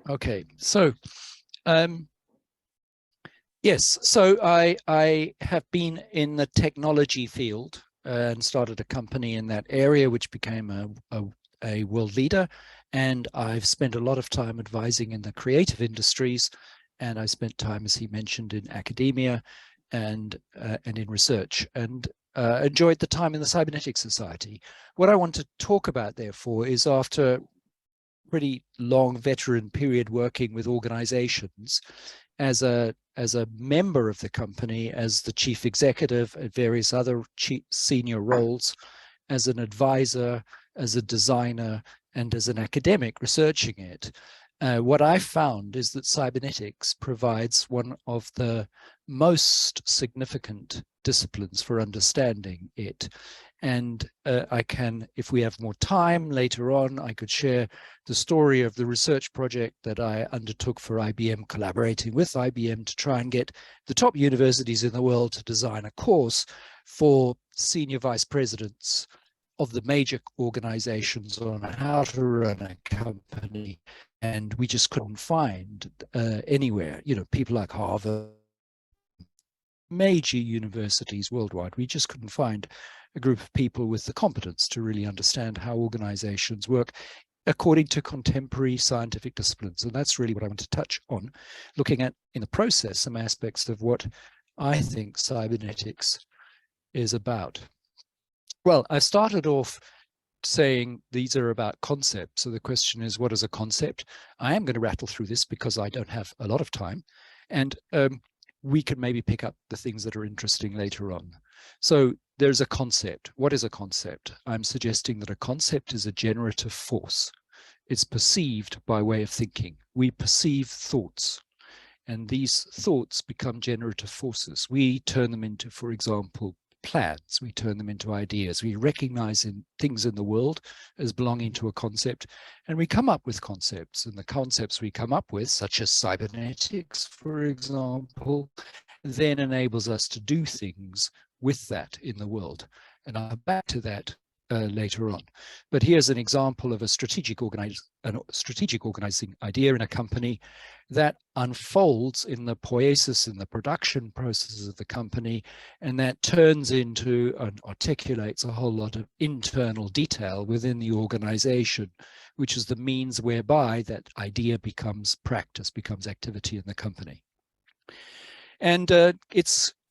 Okay, so yes, so I have been in the technology field and started a company in that area, which became a world leader. And I've spent a lot of time advising in the creative industries, and I spent time, as he mentioned, in academia and in research, and enjoyed the time in the Cybernetics Society. What I want to talk about, therefore, is after pretty long veteran period working with organizations as a member of the company, as the chief executive at various other senior roles, as an advisor, as a designer, and as an academic researching it. What I found is that cybernetics provides one of the most significant disciplines for understanding it. And I can, if we have more time later on, I could share the story of the research project that I undertook for IBM, collaborating with IBM to try and get the top universities in the world to design a course for senior vice presidents of the major organizations on how to run a company. And we just couldn't find anywhere, you know, people like Harvard, major universities worldwide, we just couldn't find a group of people with the competence to really understand how organizations work according to contemporary scientific disciplines. And that's really what I want to touch on, looking at, in the process, some aspects of what I think cybernetics is about. Well, I started off saying these are about concepts. So the question is, what is a concept? I am going to rattle through this because I don't have a lot of time. And we can maybe pick up the things that are interesting later on. So there's a concept. What is a concept? I'm suggesting that a concept is a generative force. It's perceived by way of thinking. We perceive thoughts, and these thoughts become generative forces. We turn them into, for example, plans. We turn them into ideas. We recognize things in the world as belonging to a concept, and we come up with concepts. And the concepts we come up with, such as cybernetics, for example, then enables us to do things with that in the world. And I'll come back to that later on. But here's an example of a strategic organizing idea in a company that unfolds in the poiesis, in the production processes of the company, and that turns into and articulates a whole lot of internal detail within the organization, which is the means whereby that idea becomes practice, becomes activity in the company. And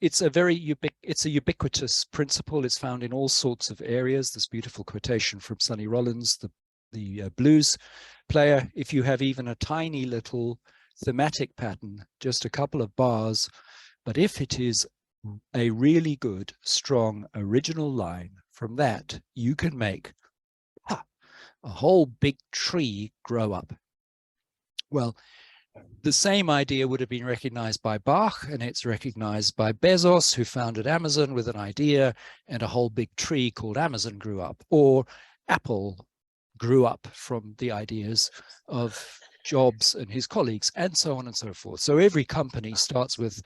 it's a ubiquitous principle. It's found in all sorts of areas. This beautiful quotation from Sonny Rollins, the blues player: if you have even a tiny little thematic pattern, just a couple of bars, but if it is a really good, strong, original line, from that you can make a whole big tree grow up. Well, the same idea would have been recognized by Bach, and it's recognized by Bezos, who founded Amazon with an idea, and a whole big tree called Amazon grew up. Or Apple grew up from the ideas of Jobs and his colleagues, and so on and so forth. So every company starts with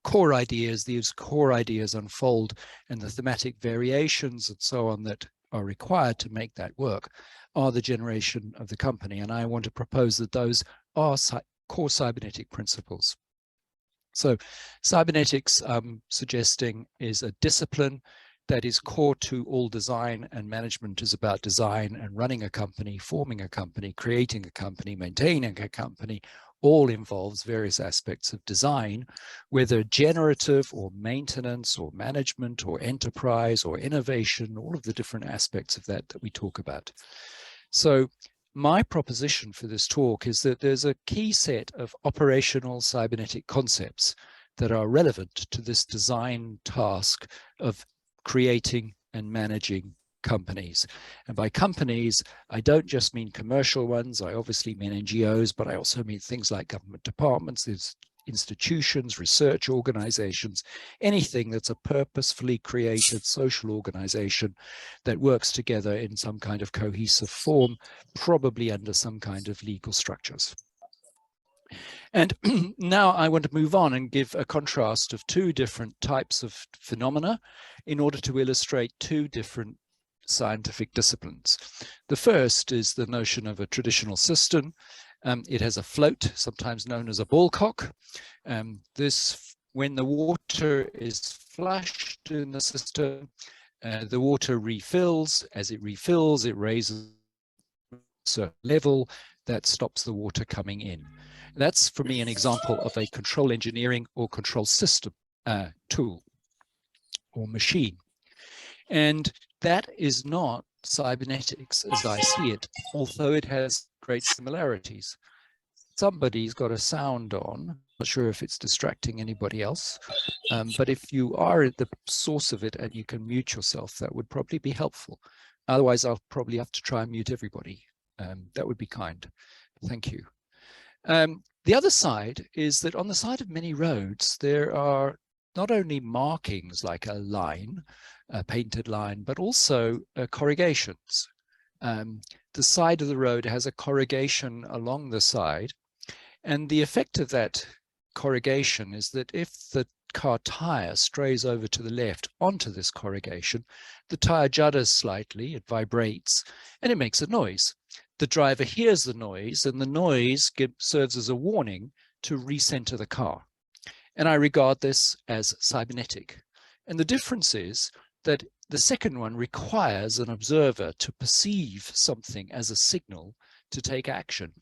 core ideas. These core ideas unfold, and the thematic variations and so on that are required to make that work are the generation of the company. And I want to propose that those are core cybernetic principles. So cybernetics, suggesting, is a discipline that is core to all design, and management is about design and running a company, forming a company, creating a company, maintaining a company. All involves various aspects of design, whether generative or maintenance or management or enterprise or innovation, all of the different aspects of that we talk about. So my proposition for this talk is that there's a key set of operational cybernetic concepts that are relevant to this design task of creating and managing companies. And by companies, I don't just mean commercial ones. I obviously mean NGOs, but I also mean things like government departments, institutions, research organizations, anything that's a purposefully created social organization that works together in some kind of cohesive form, probably under some kind of legal structures. And now I want to move on and give a contrast of two different types of phenomena in order to illustrate two different scientific disciplines. The first is the notion of a traditional system, It has a float, sometimes known as a ball cock. When the water is flushed in the system, the water refills. As it refills, it raises a certain level that stops the water coming in. That's, for me, an example of a control engineering or control system tool or machine. And that is not cybernetics as I see it, although it has great similarities. Somebody's got a sound on. I'm not sure if it's distracting anybody else, but if you are at the source of it and you can mute yourself, that would probably be helpful. Otherwise, I'll probably have to try and mute everybody. That would be kind. Thank you. The other side is that on the side of many roads, there are not only markings like a line, a painted line, but also corrugations. The side of the road has a corrugation along the side. And the effect of that corrugation is that if the car tire strays over to the left onto this corrugation, the tire judders slightly, it vibrates, and it makes a noise. The driver hears the noise, and the noise serves as a warning to recenter the car. And I regard this as cybernetic. And the difference is that the second one requires an observer to perceive something as a signal to take action.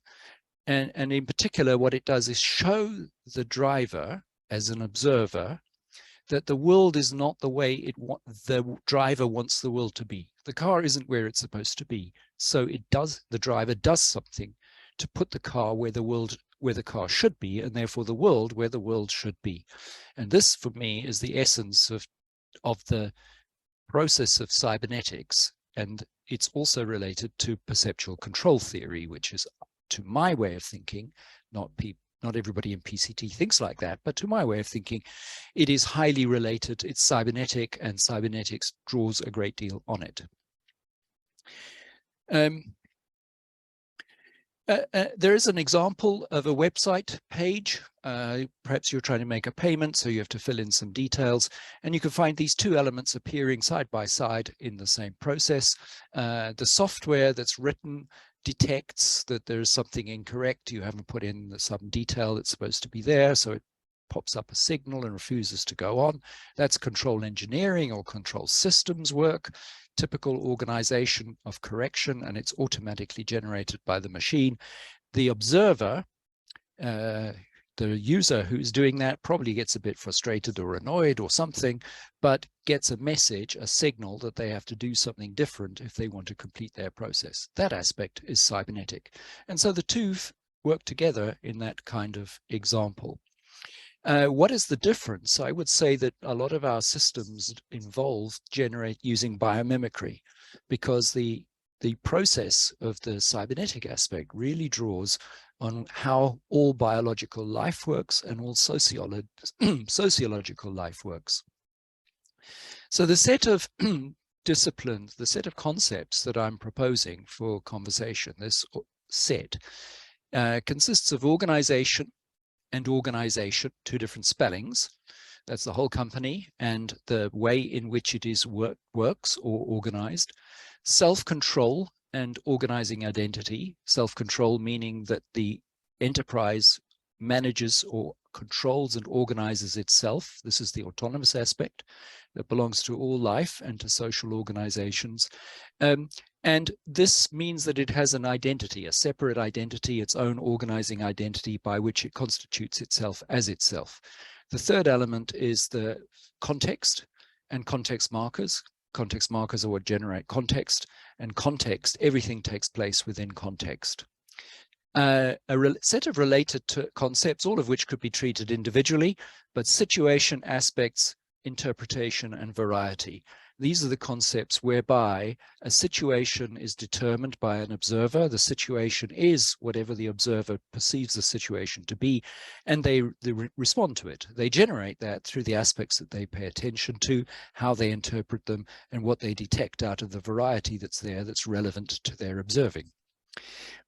And in particular, what it does is show the driver as an observer that the world is not the way the driver wants the world to be. The car isn't where it's supposed to be. So the driver does something to put the car where the car should be, and therefore the world where the world should be. And this, for me, is the essence of the process of cybernetics. And it's also related to perceptual control theory, which is, to my way of thinking, not everybody in PCT thinks like that, but to my way of thinking, it is highly related. It's cybernetic, and cybernetics draws a great deal on it. There is an example of a website page. Perhaps you're trying to make a payment, so you have to fill in some details, and you can find these two elements appearing side by side in the same process. The software that's written detects that there's something incorrect. You haven't put in some detail that's supposed to be there, so it pops up a signal and refuses to go on. That's control engineering or control systems work, typical organization of correction, and it's automatically generated by the machine. The observer, the user who's doing that, probably gets a bit frustrated or annoyed or something, but gets a message, a signal that they have to do something different if they want to complete their process. That aspect is cybernetic. And so the two work together in that kind of example. What is the difference? I would say that a lot of our systems generate using biomimicry, because the process of the cybernetic aspect really draws on how all biological life works and all sociological life works. So the set of disciplines, the set of concepts that I'm proposing for conversation, this set, consists of organization and organization, two different spellings. That's the whole company and the way in which it is works or organized. Self-control and organizing identity. Self-control meaning that the enterprise manages or controls and organizes itself. This is the autonomous aspect that belongs to all life and to social organizations. And this means that it has an identity, a separate identity, its own organizing identity by which it constitutes itself as itself. The third element is the context and context markers. Context markers are what generate context, and context, everything takes place within context. A set of related concepts, all of which could be treated individually, but situation, aspects, interpretation, and variety. These are the concepts whereby a situation is determined by an observer. The situation is whatever the observer perceives the situation to be, and they respond to it. They generate that through the aspects that they pay attention to, how they interpret them, and what they detect out of the variety that's there that's relevant to their observing.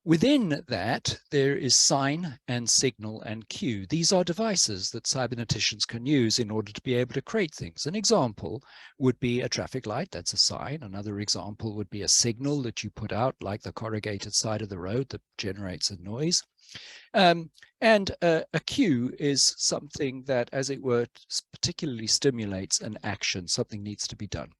Within that, there is sign and signal and cue. These are devices that cyberneticians can use in order to be able to create things. An example would be a traffic light, that's a sign. Another example would be a signal that you put out, like the corrugated side of the road that generates a noise. And a cue is something that, as it were, particularly stimulates an action. Something needs to be done.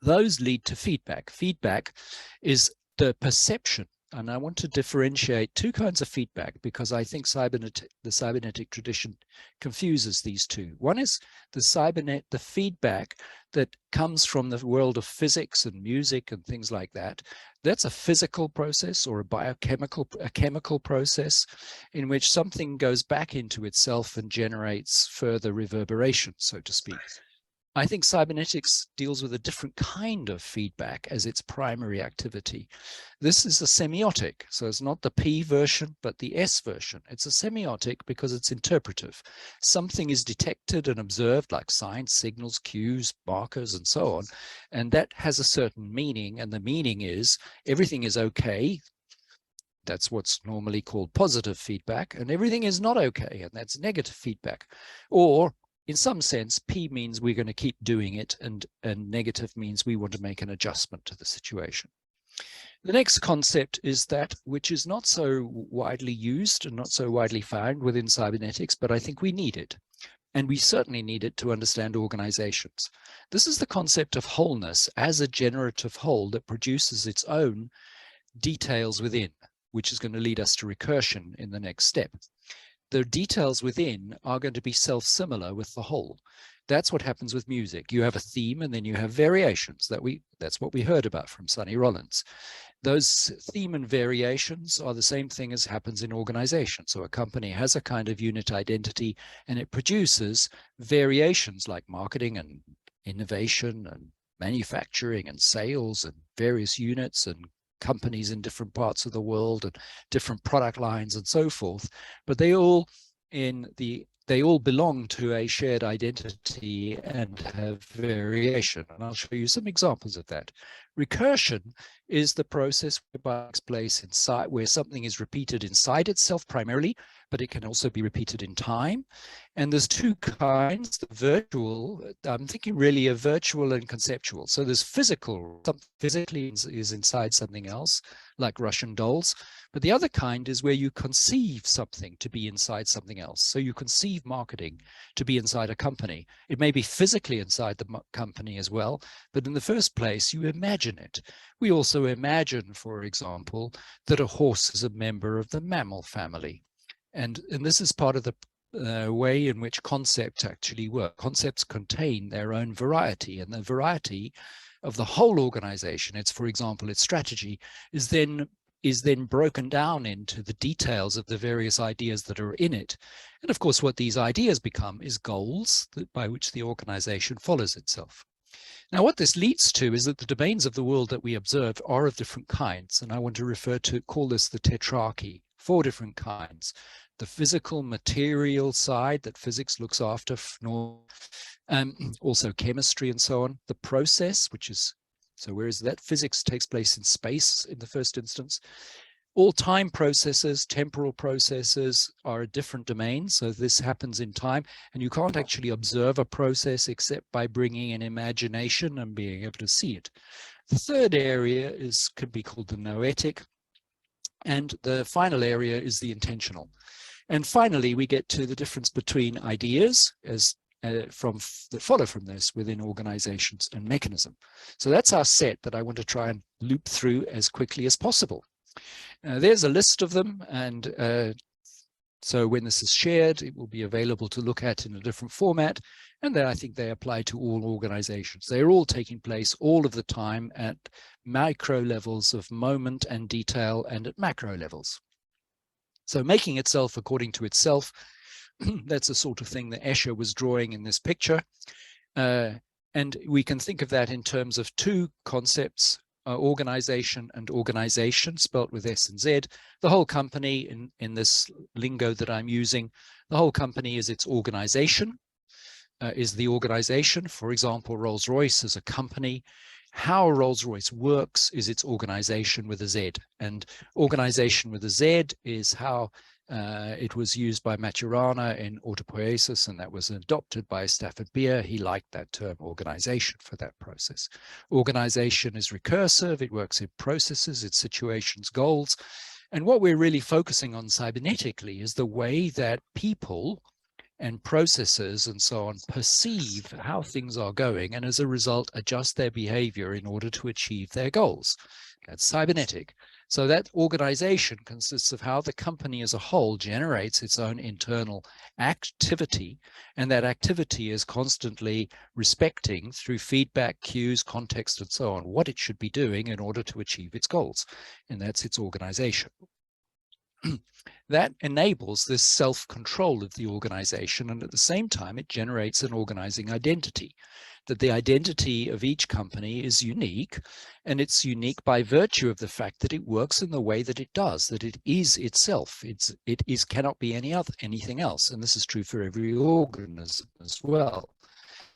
Those lead to feedback. Feedback is the perception. And I want to differentiate two kinds of feedback because I think the cybernetic tradition confuses these two. One is the feedback that comes from the world of physics and music and things like that. That's a physical process or a chemical process in which something goes back into itself and generates further reverberation, so to speak. I think cybernetics deals with a different kind of feedback as its primary activity. This is a semiotic, so it's not the P version, but the S version. It's a semiotic because it's interpretive. Something is detected and observed, like signs, signals, cues, markers, and so on, and that has a certain meaning, and the meaning is everything is okay. That's what's normally called positive feedback, and everything is not okay, and that's negative feedback. Or in some sense, P means we're going to keep doing it, and negative means we want to make an adjustment to the situation. The next concept is that which is not so widely used and not so widely found within cybernetics, but I think we need it. And we certainly need it to understand organizations. This is the concept of wholeness as a generative whole that produces its own details within, which is going to lead us to recursion in the next step. The details within are going to be self-similar with the whole. That's what happens with music. You have a theme and then you have variations. That's what we heard about from Sonny Rollins. Those theme and variations are the same thing as happens in organizations. So a company has a kind of unit identity and it produces variations like marketing and innovation and manufacturing and sales and various units and companies in different parts of the world and different product lines and so forth, but they all belong to a shared identity and have variation. And I'll show you some examples of that. Recursion is the process whereby it takes place inside, where something is repeated inside itself primarily, but it can also be repeated in time. And there's two kinds, the virtual, I'm thinking really of virtual and conceptual. So there's physical, something physically is inside something else, like Russian dolls. But the other kind is where you conceive something to be inside something else. So you conceive marketing to be inside a company. It may be physically inside the company as well, but in the first place, you imagine it. We also imagine, for example, that a horse is a member of the mammal family. And this is part of the way in which concepts actually work. Concepts contain their own variety, and the variety of the whole organization, for example, its strategy, is then broken down into the details of the various ideas that are in it. And of course, what these ideas become is goals by which the organization follows itself. Now, what this leads to is that the domains of the world that we observe are of different kinds. And I want to call this the tetrarchy, 4 different kinds. The physical material side that physics looks after, also chemistry and so on. The process, so whereas that physics takes place in space in the first instance, all time processes, temporal processes are a different domain. So this happens in time, and you can't actually observe a process except by bringing in imagination and being able to see it. The third area could be called the noetic, and the final area is the intentional. And finally, we get to the difference between ideas that follow from this within organizations and mechanism. So that's our set that I want to try and loop through as quickly as possible. There's a list of them, and so when this is shared, it will be available to look at in a different format, and then I think they apply to all organizations. They're all taking place all of the time at micro levels of moment and detail and at macro levels. So making itself according to itself, that's the sort of thing that Escher was drawing in this picture. And we can think of that in terms of 2 concepts, organization and organization, spelt with S and Z. The whole company, in this lingo that I'm using, the whole company is its organization, is the organization. For example, Rolls-Royce as a company how Rolls-Royce works is its organization with a Z. And organization with a Z is how it was used by Maturana in autopoiesis, and that was adopted by Stafford Beer. He liked that term organization for that process. Organization is recursive. It works in processes, its situations, goals. And what we're really focusing on cybernetically is the way that people and processes and so on perceive how things are going, and as a result adjust their behavior in order to achieve their goals. That's cybernetic. So that organization consists of how the company as a whole generates its own internal activity, and that activity is constantly respecting through feedback, cues, context, and so on, what it should be doing in order to achieve its goals. And that's its organization. That enables this self-control of the organization, and at the same time it generates an organizing identity, that the identity of each company is unique, and it's unique by virtue of the fact that it works in the way that it does, that it is itself. It cannot be anything else, and this is true for every organism as well.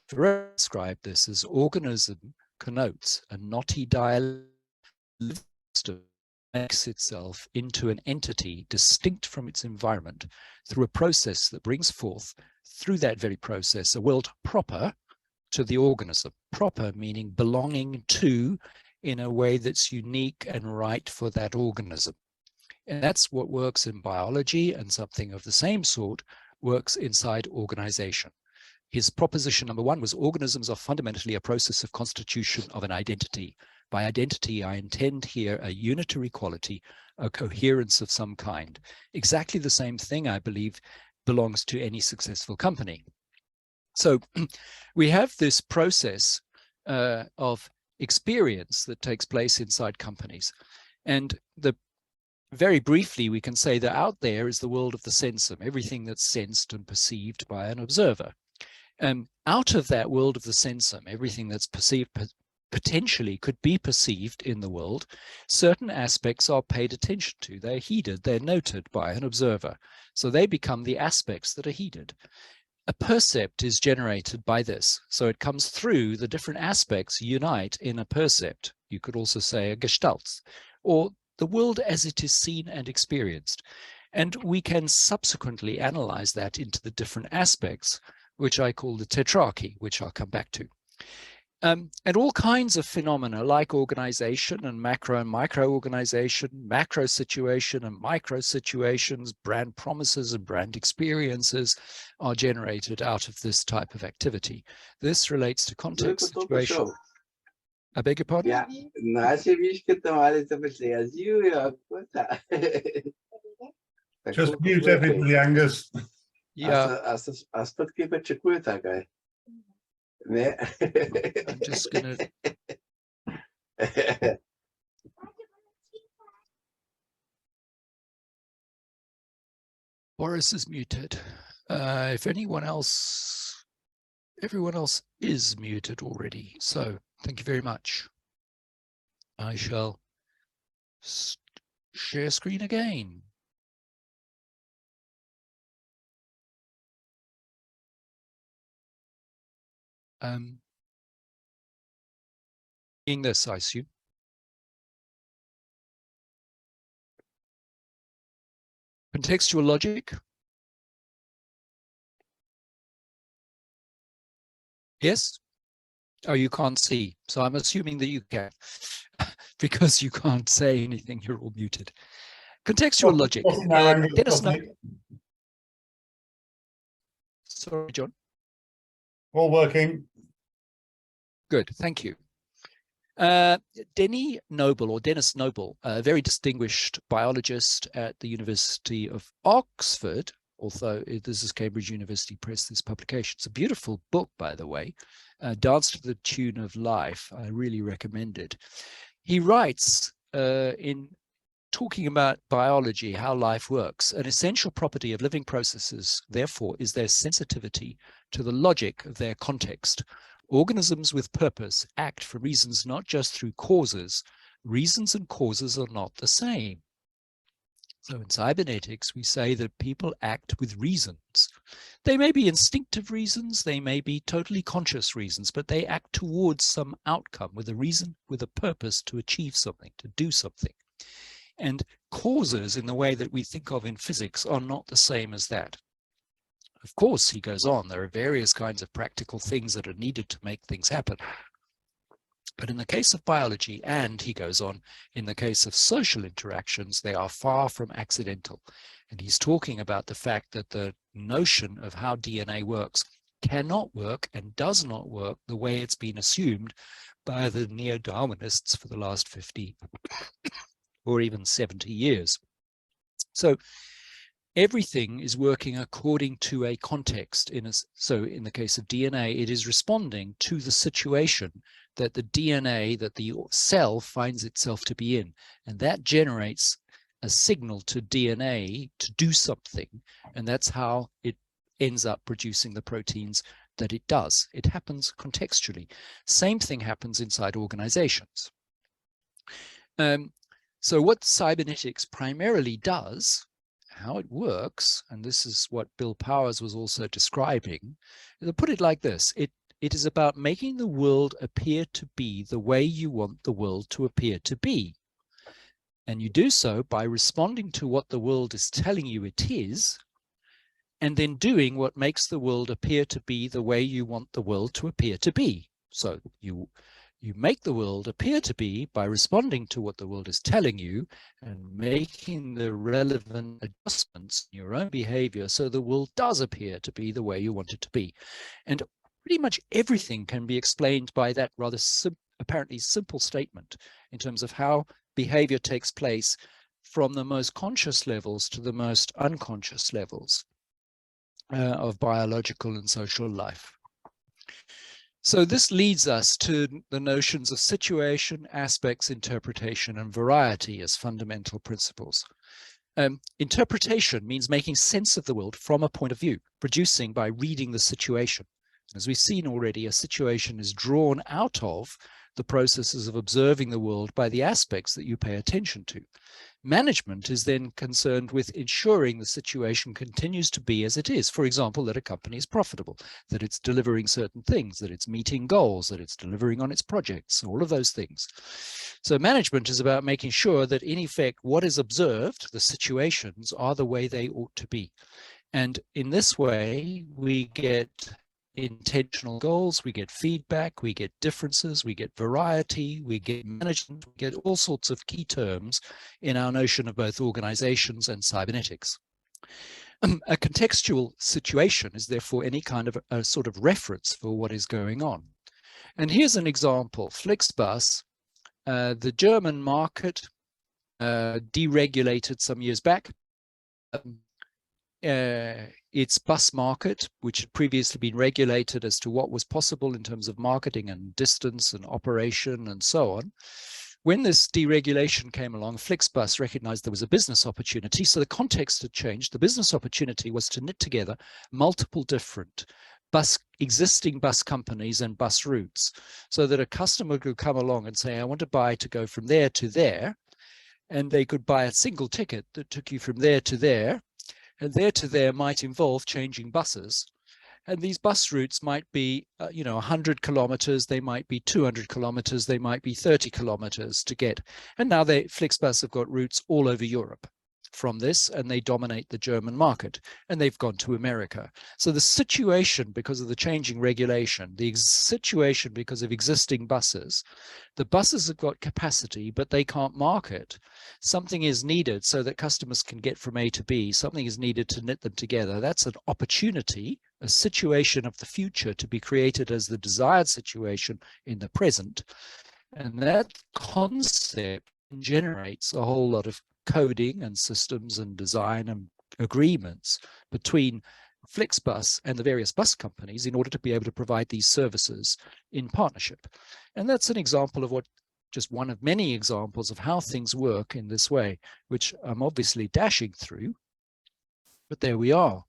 Thoreau described this as organism connotes a knotty dialectic system makes itself into an entity distinct from its environment through a process that brings forth, through that very process, a world proper to the organism. Proper meaning belonging to, in a way that's unique and right for that organism. And that's what works in biology, and something of the same sort works inside organization. His proposition number one was organisms are fundamentally a process of constitution of an identity. By identity, I intend here a unitary quality, a coherence of some kind. Exactly the same thing, I believe, belongs to any successful company. So we have this process of experience that takes place inside companies. And very briefly, we can say that out there is the world of the sensum, everything that's sensed and perceived by an observer. Out of that world of the sensum, everything that's perceived, potentially could be perceived in the world, certain aspects are paid attention to. They're heeded, they're noted by an observer. So they become the aspects that are heeded. A percept is generated by this. So it comes through, the different aspects unite in a percept. You could also say a gestalt, or the world as it is seen and experienced. And we can subsequently analyze that into the different aspects, which I call the tetrarchy, which I'll come back to. And all kinds of phenomena like organization and micro organization, macro situation and micro situations, brand promises and brand experiences are generated out of this type of activity. This relates to context, situation. I beg your pardon? Ja, naše výšky to máte to jo. Just mute everybody, Angus. Yeah. A spotky počekuje také. Ne. I'm just going to... Boris is muted. If everyone else is muted already. So thank you very much. I shall share screen again. In this, I assume. Contextual logic. Yes? Oh, you can't see. So I'm assuming that you can. Because you can't say anything, you're all muted. Contextual logic. Dennis, no. Sorry, John. All working. Good, thank you. Dennis Noble, a very distinguished biologist at the University of Oxford, although this is Cambridge University Press, this publication. It's a beautiful book, by the way, Dance to the Tune of Life. I really recommend it. He writes in talking about biology, how life works, an essential property of living processes, therefore, is their sensitivity to the logic of their context. Organisms with purpose act for reasons not just through causes. Reasons and causes are not the same. So in cybernetics, we say that people act with reasons. They may be instinctive reasons, they may be totally conscious reasons, but they act towards some outcome with a reason, with a purpose to achieve something, to do something. And causes in the way that we think of in physics are not the same as that. Of course, he goes on, there are various kinds of practical things that are needed to make things happen. But in the case of biology, and he goes on, in the case of social interactions, they are far from accidental. And he's talking about the fact that the notion of how DNA works cannot work and does not work the way it's been assumed by the neo-Darwinists for the last 50 or even 70 years. So everything is working according to a context. So in the case of DNA, it is responding to the situation that the DNA, that the cell finds itself to be in. And that generates a signal to DNA to do something. And that's how it ends up producing the proteins that it does. It happens contextually. Same thing happens inside organizations. So what cybernetics primarily does, how it works, and this is what Bill Powers was also describing, to put it like this, it is about making the world appear to be the way you want the world to appear to be. And you do so by responding to what the world is telling you it is, and then doing what makes the world appear to be the way you want the world to appear to be. So you make the world appear to be by responding to what the world is telling you and making the relevant adjustments in your own behavior so the world does appear to be the way you want it to be. And pretty much everything can be explained by that rather apparently simple statement in terms of how behavior takes place from the most conscious levels to the most unconscious levels of biological and social life. So this leads us to the notions of situation, aspects, interpretation, and variety as fundamental principles. Interpretation means making sense of the world from a point of view, producing by reading the situation. As we've seen already, a situation is drawn out of the processes of observing the world by the aspects that you pay attention to. Management is then concerned with ensuring the situation continues to be as it is. For example, that a company is profitable, that it's delivering certain things, that it's meeting goals, that it's delivering on its projects, all of those things. So management is about making sure that in effect, what is observed, the situations, are the way they ought to be. And in this way, we get intentional goals, we get feedback, we get differences, we get variety, we get management, we get all sorts of key terms in our notion of both organizations and cybernetics. A contextual situation is therefore any kind of a sort of reference for what is going on. And here's an example. Flixbus, the German market deregulated some years back. Its bus market, which had previously been regulated as to what was possible in terms of marketing and distance and operation and so on. When this deregulation came along, Flixbus recognized there was a business opportunity, so the context had changed. The business opportunity was to knit together multiple different existing bus companies and bus routes, so that a customer could come along and say, I want to buy to go from there to there, and they could buy a single ticket that took you from there to there, and there to there might involve changing buses. And these bus routes might be, 100 kilometers, they might be 200 kilometers, they might be 30 kilometers to get. And now Flixbus have got routes all over Europe from this, and they dominate the German market, and they've gone to America. So the situation, because of the changing regulation, the situation because of existing buses, the buses have got capacity, but they can't market. Something is needed so that customers can get from A to B. Something is needed to knit them together. That's an opportunity, a situation of the future to be created as the desired situation in the present. And that concept generates a whole lot of coding and systems and design and agreements between Flixbus and the various bus companies in order to be able to provide these services in partnership. And that's an example of just one of many examples of how things work in this way, which I'm obviously dashing through, but there we are.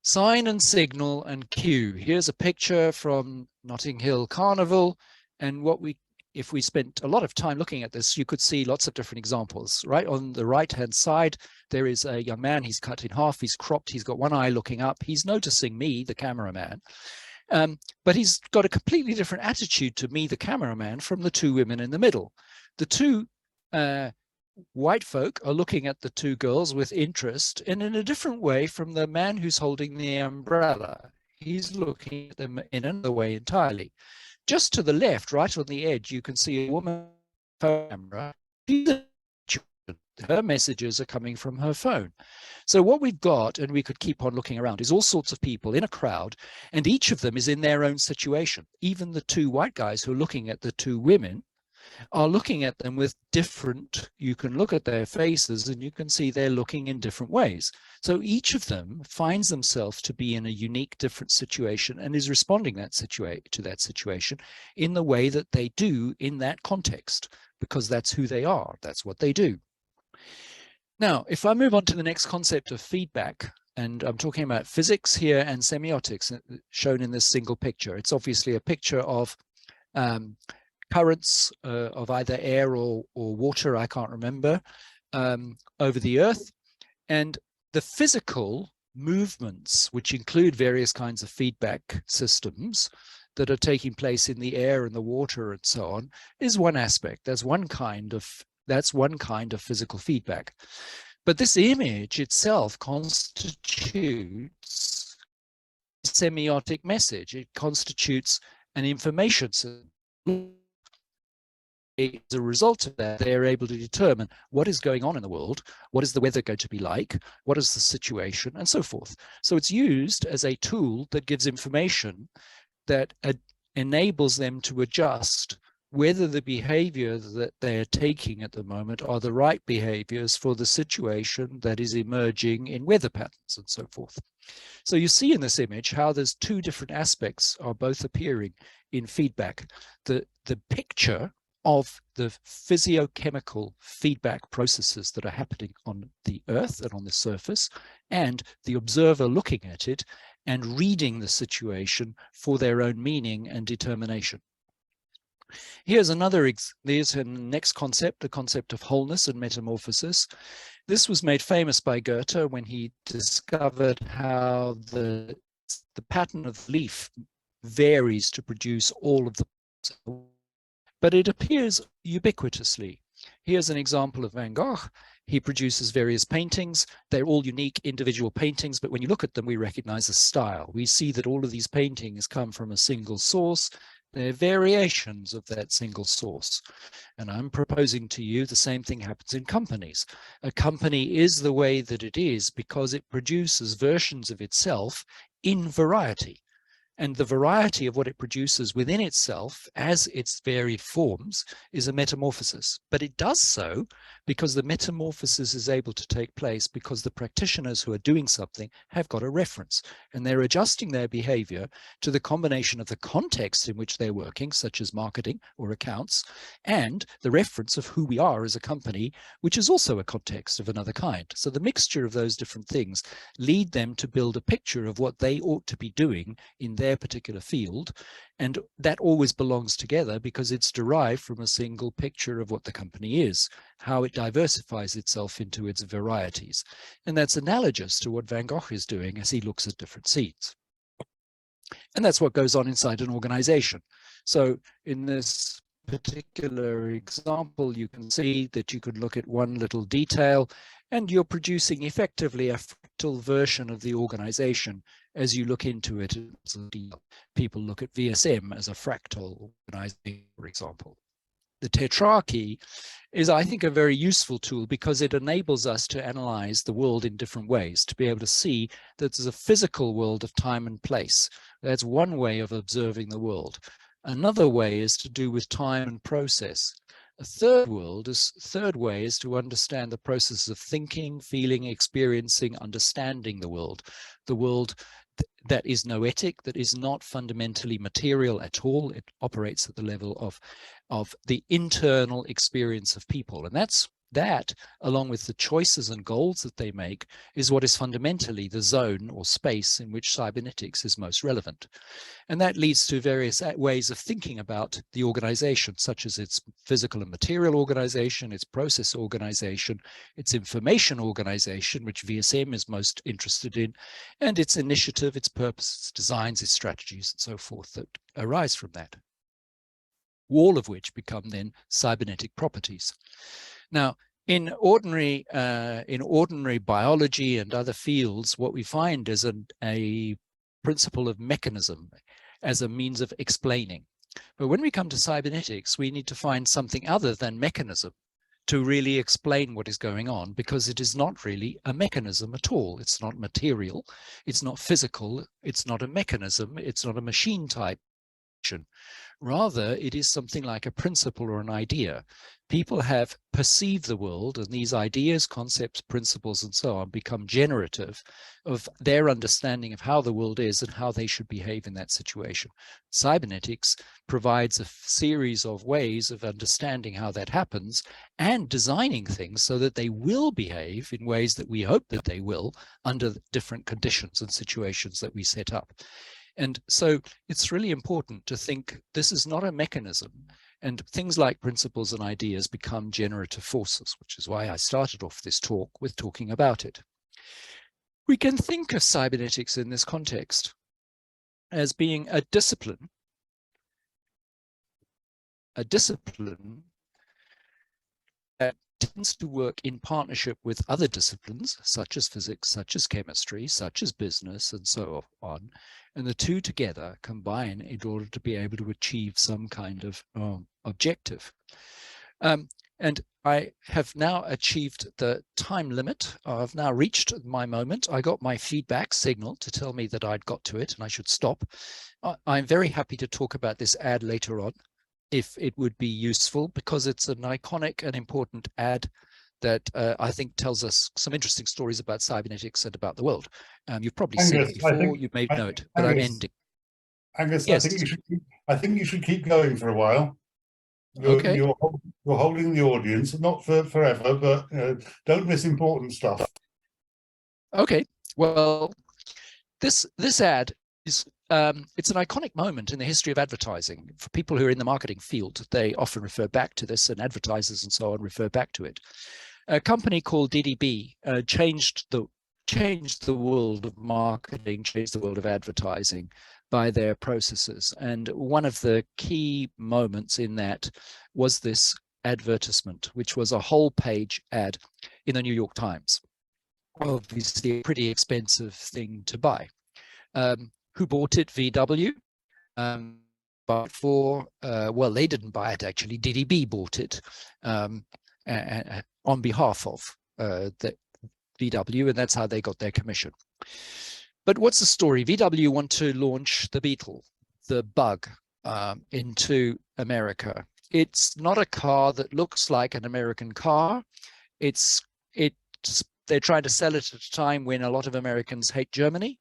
Sign and signal and cue. Here's a picture from Notting Hill Carnival, and what we if we spent a lot of time looking at this, you could see lots of different examples. Right on the right-hand side, there is a young man. He's cut in half. He's cropped. He's got one eye looking up. He's noticing me, the cameraman. But he's got a completely different attitude to me, the cameraman, from the two women in the middle. The two white folk are looking at the two girls with interest, and in a different way from the man who's holding the umbrella. He's looking at them in another way entirely. Just to the left, right on the edge, you can see a woman camera. Her messages are coming from her phone. So what we've got, and we could keep on looking around, is all sorts of people in a crowd, and each of them is in their own situation. Even the two white guys who are looking at the two women are looking at them with different, you can look at their faces and you can see they're looking in different ways. So each of them finds themselves to be in a unique, different situation and is responding to that situation in the way that they do in that context, because that's who they are, that's what they do. Now, if I move on to the next concept of feedback, and I'm talking about physics here and semiotics shown in this single picture. It's obviously a picture of currents of either air or water, I can't remember, over the Earth. And the physical movements, which include various kinds of feedback systems that are taking place in the air and the water and so on, is one aspect. That's one kind of physical feedback. But this image itself constitutes a semiotic message. It constitutes an information system. As a result of that, they are able to determine what is going on in the world, what is the weather going to be like, what is the situation, and so forth. So it's used as a tool that gives information that enables them to adjust whether the behavior that they are taking at the moment are the right behaviors for the situation that is emerging in weather patterns and so forth. So you see in this image how there's two different aspects are both appearing in feedback. The picture of the physiochemical feedback processes that are happening on the Earth and on the surface, and the observer looking at it and reading the situation for their own meaning and determination. Here's there's a next concept, the concept of wholeness and metamorphosis. This was made famous by Goethe when he discovered how the pattern of the leaf varies to produce all of the, but it appears ubiquitously. Here's an example of Van Gogh. He produces various paintings. They're all unique individual paintings, but when you look at them, we recognize a style. We see that all of these paintings come from a single source. They're variations of that single source. And I'm proposing to you the same thing happens in companies. A company is the way that it is because it produces versions of itself in variety. And the variety of what it produces within itself as its varied forms is a metamorphosis. But it does so because the metamorphosis is able to take place because the practitioners who are doing something have got a reference, and they're adjusting their behavior to the combination of the context in which they're working, such as marketing or accounts, and the reference of who we are as a company, which is also a context of another kind. So the mixture of those different things lead them to build a picture of what they ought to be doing in their particular field, and that always belongs together because it's derived from a single picture of what the company is, how it diversifies itself into its varieties. And that's analogous to what Van Gogh is doing as he looks at different scenes. And that's what goes on inside an organization. So in this particular example, you can see that you could look at one little detail and you're producing effectively a fractal version of the organization as you look into it. People look at VSM as a fractal organization, for example. The tetrarchy is, I think, a very useful tool because it enables us to analyze the world in different ways, to be able to see that there's a physical world of time and place. That's one way of observing the world. Another way is to do with time and process. A third way is to understand the process of thinking, feeling, experiencing, understanding the world that is noetic, that is not fundamentally material at all. It operates at the level of the internal experience of people. And that's that, along with the choices and goals that they make, is what is fundamentally the zone or space in which cybernetics is most relevant. And that leads to various ways of thinking about the organization, such as its physical and material organization, its process organization, its information organization, which VSM is most interested in, and its initiative, its purpose, its designs, its strategies, and so forth that arise from that, all of which become then cybernetic properties. Now, in ordinary biology and other fields, what we find is a principle of mechanism as a means of explaining. But when we come to cybernetics, we need to find something other than mechanism to really explain what is going on, because it is not really a mechanism at all. It's not material, it's not physical, it's not a mechanism, it's not a machine type. Rather, it is something like a principle or an idea. People have perceived the world, and these ideas, concepts, principles, and so on become generative of their understanding of how the world is and how they should behave in that situation. Cybernetics provides a series of ways of understanding how that happens and designing things so that they will behave in ways that we hope that they will under different conditions and situations that we set up. And so it's really important to think this is not a mechanism, and things like principles and ideas become generative forces, which is why I started off this talk with talking about it. We can think of cybernetics in this context as being a discipline that tends to work in partnership with other disciplines, such as physics, such as chemistry, such as business, and so on. And the two together combine in order to be able to achieve some kind of objective. And I have now achieved the time limit. I've now reached my moment. I got my feedback signal to tell me that I'd got to it and I should stop. I'm very happy to talk about this ad later on, if it would be useful, because it's an iconic and important ad that I think tells us some interesting stories about cybernetics and about the world. You've probably seen it before, you may know it, but I'm ending. Angus, Yes. I think you should keep going for a while. Okay. You're holding the audience, not for forever, but don't miss important stuff. Okay. Well, this ad is it's an iconic moment in the history of advertising. For people who are in the marketing field, they often refer back to this, and advertisers and so on refer back to it. A company called DDB changed the world of marketing, changed the world of advertising by their processes. And one of the key moments in that was this advertisement, which was a whole page ad in the New York Times. Obviously a pretty expensive thing to buy. Who bought it? VW. But well, they didn't buy it actually. DDB bought it on behalf of the VW, and that's how they got their commission. But what's the story? VW want to launch the Beetle, the Bug, into America. It's not a car that looks like an American car. They're trying to sell it at a time when a lot of Americans hate Germany.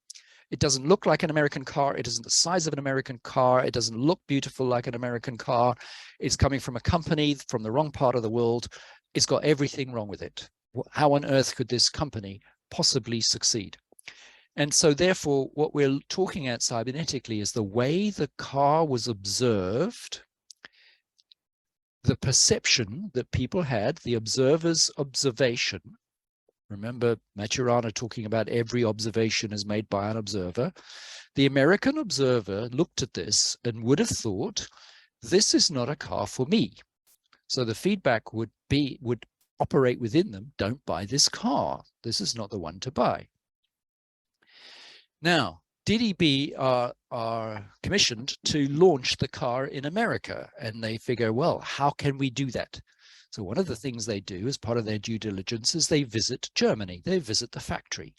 It doesn't look like an American car. It isn't the size of an American car. It doesn't look beautiful like an American car. It's coming from a company from the wrong part of the world. It's got everything wrong with it. How on earth could this company possibly succeed? And so therefore, what we're talking at cybernetically is the way the car was observed, the perception that people had, the observer's observation. Remember Maturana talking about every observation is made by an observer. The American observer looked at this and would have thought, this is not a car for me. So the feedback would operate within them, don't buy this car. This is not the one to buy. Now, DDB are commissioned to launch the car in America, and they figure, well, how can we do that? So one of the things they do as part of their due diligence is they visit Germany. They visit the factory.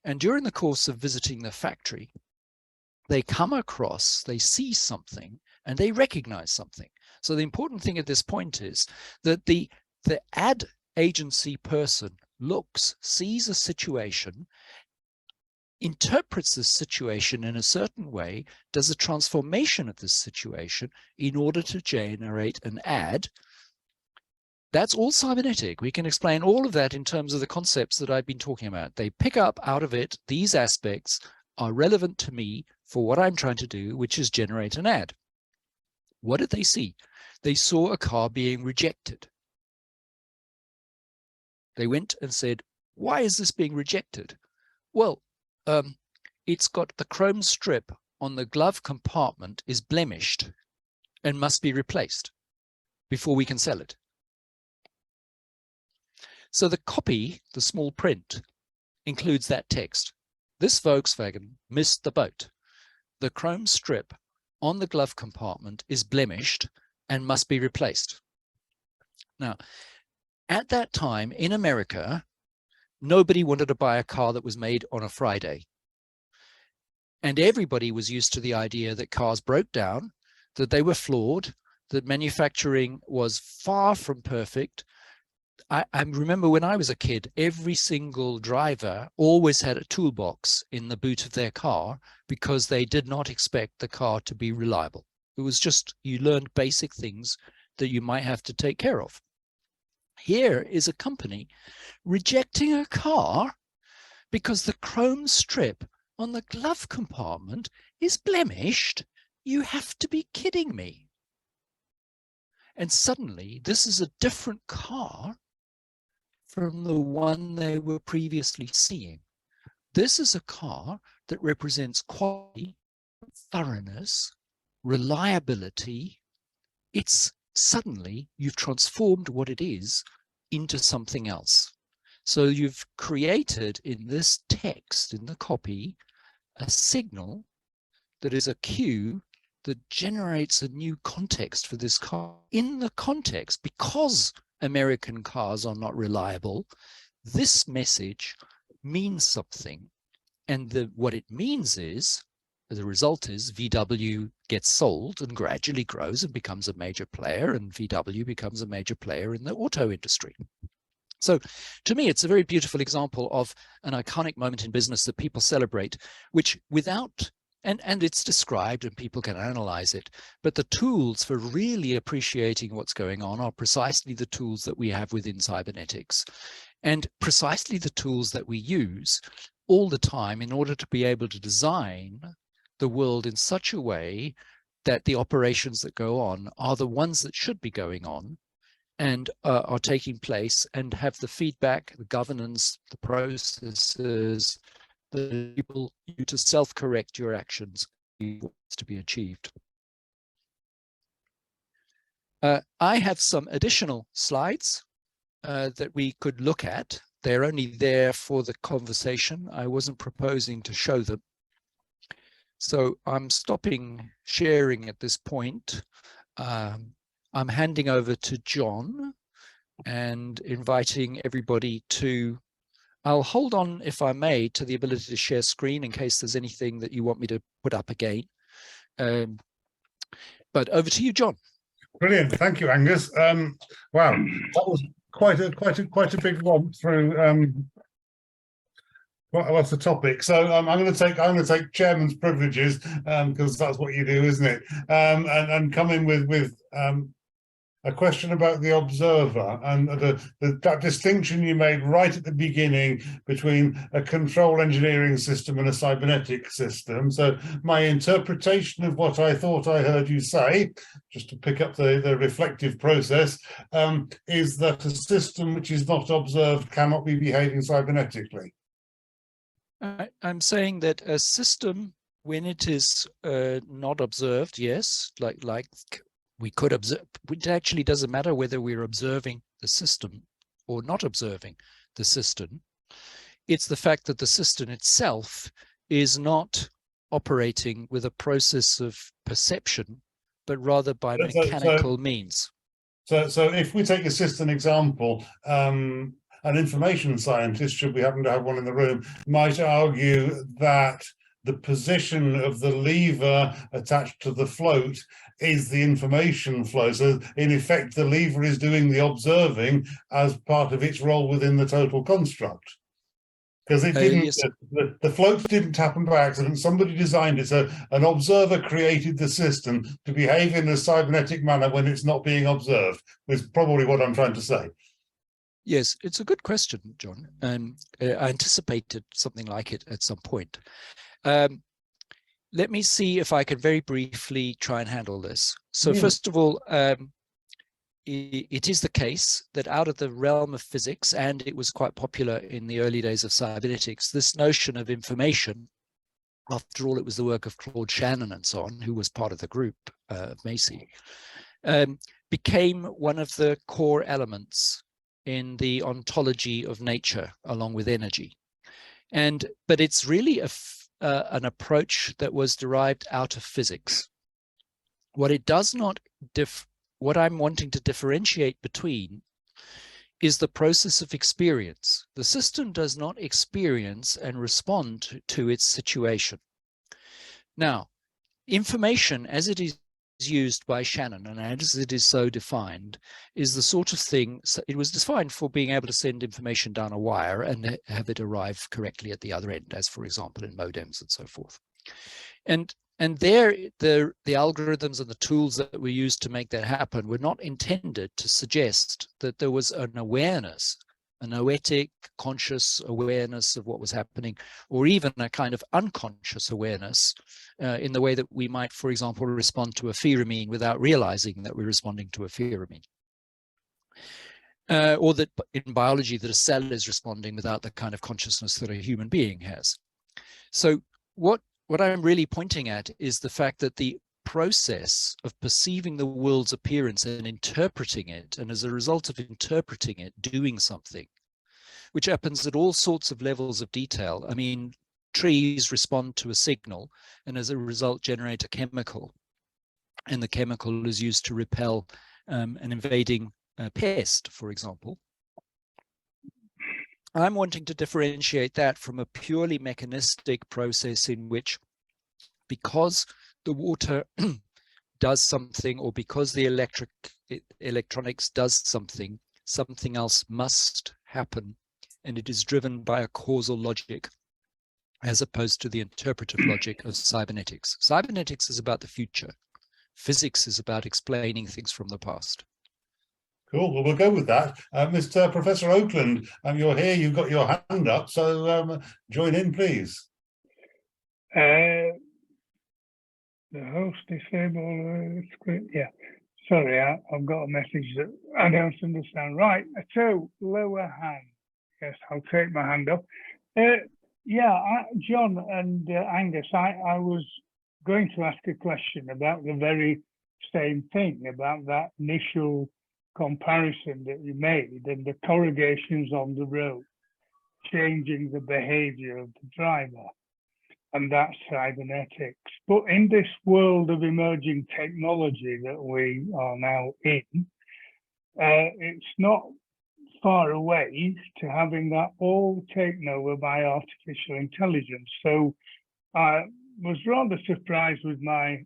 And during the course of visiting the factory, they come across, they see something, and they recognize something. So the important thing at this point is that the ad agency person sees a situation, interprets this situation in a certain way, does a transformation of this situation in order to generate an ad That's all cybernetic. We can explain all of that in terms of the concepts that I've been talking about. They pick up out of it, these aspects are relevant to me for what I'm trying to do, which is generate an ad. What did they see? They saw a car being rejected. They went and said, why is this being rejected? Well, it's got the chrome strip on the glove compartment is blemished and must be replaced before we can sell it. So the copy, the small print, includes that text. This Volkswagen missed the boat. The chrome strip on the glove compartment is blemished and must be replaced. Now, at that time in America, nobody wanted to buy a car that was made on a Friday. And everybody was used to the idea that cars broke down, that they were flawed, that manufacturing was far from perfect. I remember when I was a kid, every single driver always had a toolbox in the boot of their car because they did not expect the car to be reliable. It was just, you learned basic things that you might have to take care of. Here is a company rejecting a car because the chrome strip on the glove compartment is blemished. You have to be kidding me. And suddenly this is a different car from the one they were previously seeing. This is a car that represents quality, thoroughness, reliability. It's suddenly you've transformed what it is into something else. So you've created in this text, in the copy, a signal that is a cue that generates a new context for this car. In the context, because American cars are not reliable, this message means something. And what it means is, the result is VW gets sold and gradually grows and becomes a major player, and VW becomes a major player in the auto industry. So to me, it's a very beautiful example of an iconic moment in business that people celebrate, which without, and it's described and people can analyze it, but the tools for really appreciating what's going on are precisely the tools that we have within cybernetics, and precisely the tools that we use all the time in order to be able to design the world in such a way that the operations that go on are the ones that should be going on and are taking place, and have the feedback, the governance, the processes, the people you to self-correct your actions to be achieved. I have some additional slides that we could look at. They're only there for the conversation. I wasn't proposing to show them. So I'm stopping sharing at this point. I'm handing over to John and inviting everybody to, I'll hold on, if I may, to the ability to share screen in case there's anything that you want me to put up again. But over to you, John. Brilliant. Thank you, Angus. Wow, that was quite a big romp through what's the topic. So I'm going to take chairman's privileges because that's what you do, isn't it? And come in with a question about the observer and that distinction you made right at the beginning between a control engineering system and a cybernetic system. So my interpretation of what I thought I heard you say, just to pick up the reflective process, is that a system which is not observed cannot be behaving cybernetically. I'm saying that a system, when it is not observed, yes, like we could observe, it actually doesn't matter whether we're observing the system or not observing the system. It's the fact that the system itself is not operating with a process of perception, but rather by mechanical means. So if we take a system example, an information scientist, should we happen to have one in the room, might argue that the position of the lever attached to the float is the information flow. So in effect, the lever is doing the observing as part of its role within the total construct. Because it didn't, yes. the floats didn't happen by accident. Somebody designed it. So an observer created the system to behave in a cybernetic manner when it's not being observed, is probably what I'm trying to say. Yes, it's a good question, John. I anticipated something like it at some point. Let me see if I can very briefly try and handle this. So first of all, it is the case that out of the realm of physics, and it was quite popular in the early days of cybernetics, this notion of information, after all, it was the work of Claude Shannon and so on, who was part of the group of Macy, became one of the core elements in the ontology of nature, along with energy. But it's really an approach that was derived out of physics. What it does not what I'm wanting to differentiate between is the process of experience. The system does not experience and respond to its situation. Now, information as it is used by Shannon and as it is so defined is the sort of thing, so it was defined for being able to send information down a wire and have it arrive correctly at the other end, as for example in modems and so forth. And there, the algorithms and the tools that were used to make that happen were not intended to suggest that there was an awareness, a noetic, conscious awareness of what was happening, or even a kind of unconscious awareness in the way that we might, for example, respond to a pheromone without realizing that we're responding to a pheromone. Or that in biology, that a cell is responding without the kind of consciousness that a human being has. So what I'm really pointing at is the fact that the process of perceiving the world's appearance and interpreting it, and as a result of interpreting it, doing something, which happens at all sorts of levels of detail. I mean, trees respond to a signal and as a result generate a chemical. And the chemical is used to repel an invading pest, for example. I'm wanting to differentiate that from a purely mechanistic process in which, because the water does something, or because the electronics does something, something else must happen, and it is driven by a causal logic as opposed to the interpretive logic of cybernetics. Cybernetics is about the future. Physics is about explaining things from the past. Cool. Well, we'll go with that. Mr. Professor Oakland, you're here. You've got your hand up, so join in, please. The host disabled screen. Yeah. Sorry, I've got a message that I don't understand. Right. So lower hand. Yes, I'll take my hand up. John and Angus, I was going to ask a question about the very same thing, about that initial comparison that you made and the corrugations on the road, changing the behavior of the driver, and that's cybernetics. But in this world of emerging technology that we are now in, it's not far away to having that all taken over by artificial intelligence. So I was rather surprised with my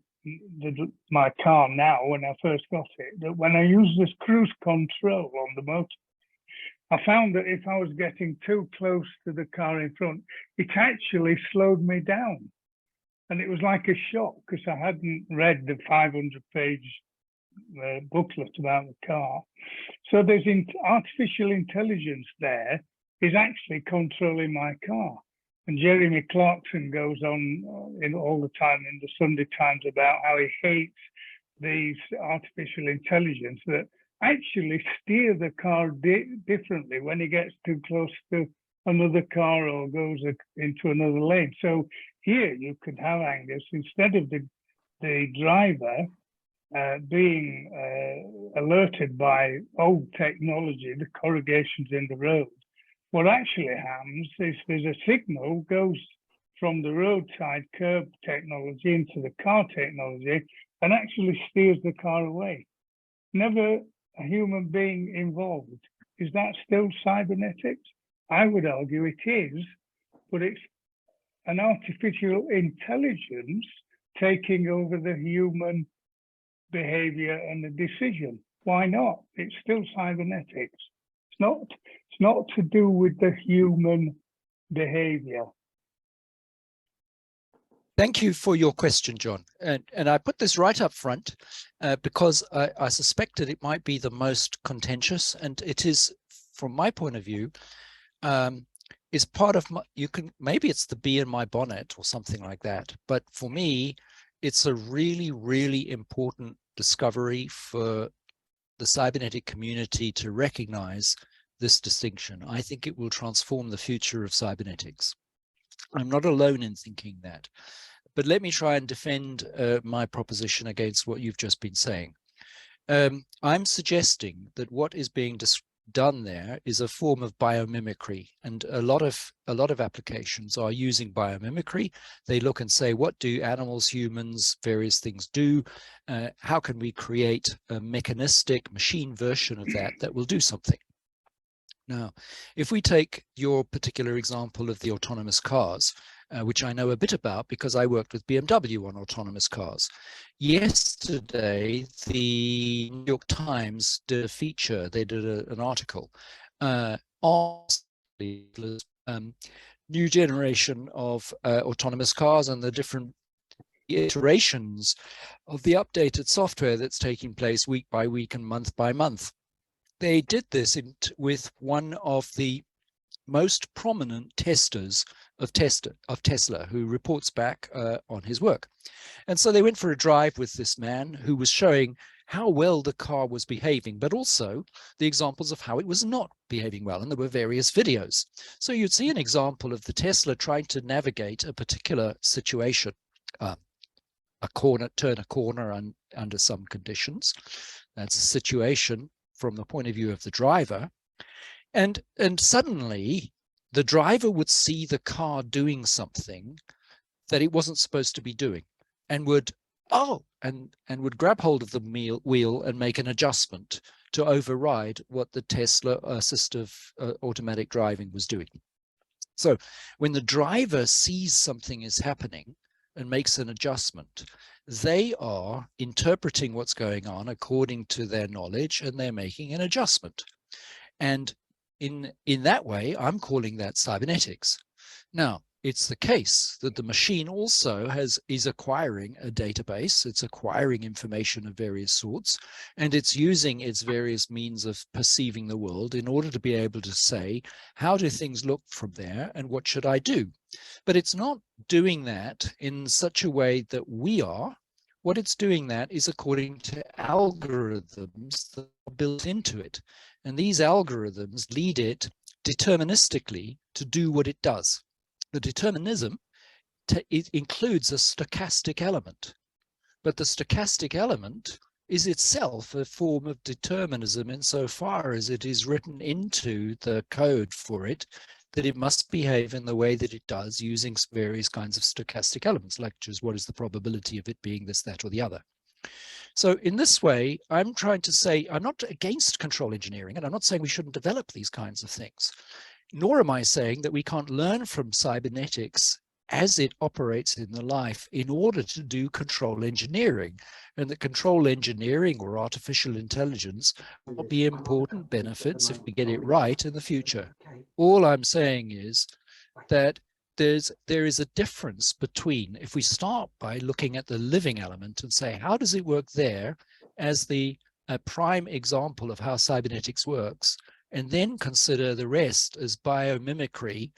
car now when I first got it, that when I used this cruise control on the motor, I found that if I was getting too close to the car in front, it actually slowed me down. And it was like a shock because I hadn't read the 500-page booklet about the car. So there's artificial intelligence there is actually controlling my car. And Jeremy Clarkson goes on all the time in the Sunday Times about how he hates these artificial intelligence that actually steer the car differently when he gets too close to another car or goes into another lane. So here you could have, Angus, instead of the driver being alerted by old technology, the corrugations in the road, what actually happens is there's a signal goes from the roadside curb technology into the car technology and actually steers the car away. Never a human being involved. Is that still cybernetics? I would argue it is, but it's an artificial intelligence taking over the human behavior and the decision. Why not? It's still cybernetics. It's not to do with the human behavior? Thank you for your question, John. And I put this right up front because I suspected it might be the most contentious, and it is, from my point of view, is part of my, maybe it's the bee in my bonnet or something like that. But for me, it's a really, really important discovery for the cybernetic community to recognize this distinction. I think it will transform the future of cybernetics. I'm not alone in thinking that. But let me try and defend my proposition against what you've just been saying. I'm suggesting that what is being done there is a form of biomimicry, and a lot of applications are using biomimicry. They look and say, what do animals, humans, various things do? How can we create a mechanistic machine version of that will do something? Now, if we take your particular example of the autonomous cars, which I know a bit about because I worked with BMW on autonomous cars. Yesterday, the New York Times did a feature, they did an article on the new generation of autonomous cars and the different iterations of the updated software that's taking place week by week and month by month. They did this with one of the most prominent testers of Tesla, who reports back on his work. And so they went for a drive with this man who was showing how well the car was behaving, but also the examples of how it was not behaving well. And there were various videos. So you'd see an example of the Tesla trying to navigate a particular situation, turn a corner under some conditions. That's a situation from the point of view of the driver. And suddenly the driver would see the car doing something that it wasn't supposed to be doing, and would would grab hold of the wheel and make an adjustment to override what the Tesla assistive automatic driving was doing. So when the driver sees something is happening and makes an adjustment, they are interpreting what's going on according to their knowledge, and they're making an adjustment. And in that way, I'm calling that cybernetics. Now, it's the case that the machine also is acquiring a database, it's acquiring information of various sorts, and it's using its various means of perceiving the world in order to be able to say, how do things look from there and what should I do? But it's not doing that in such a way that we are. What it's doing that is according to algorithms that are built into it. And these algorithms lead it deterministically to do what it does. The determinism, it includes a stochastic element, but the stochastic element is itself a form of determinism insofar as it is written into the code for it that it must behave in the way that it does using various kinds of stochastic elements, like just what is the probability of it being this, that, or the other. So in this way, I'm trying to say, I'm not against control engineering, and I'm not saying we shouldn't develop these kinds of things, nor am I saying that we can't learn from cybernetics as it operates in the life in order to do control engineering, and that control engineering or artificial intelligence will be important benefits if we get it right in the future. All I'm saying is that there is a difference between, if we start by looking at the living element and say, how does it work there as the prime example of how cybernetics works, and then consider the rest as biomimicry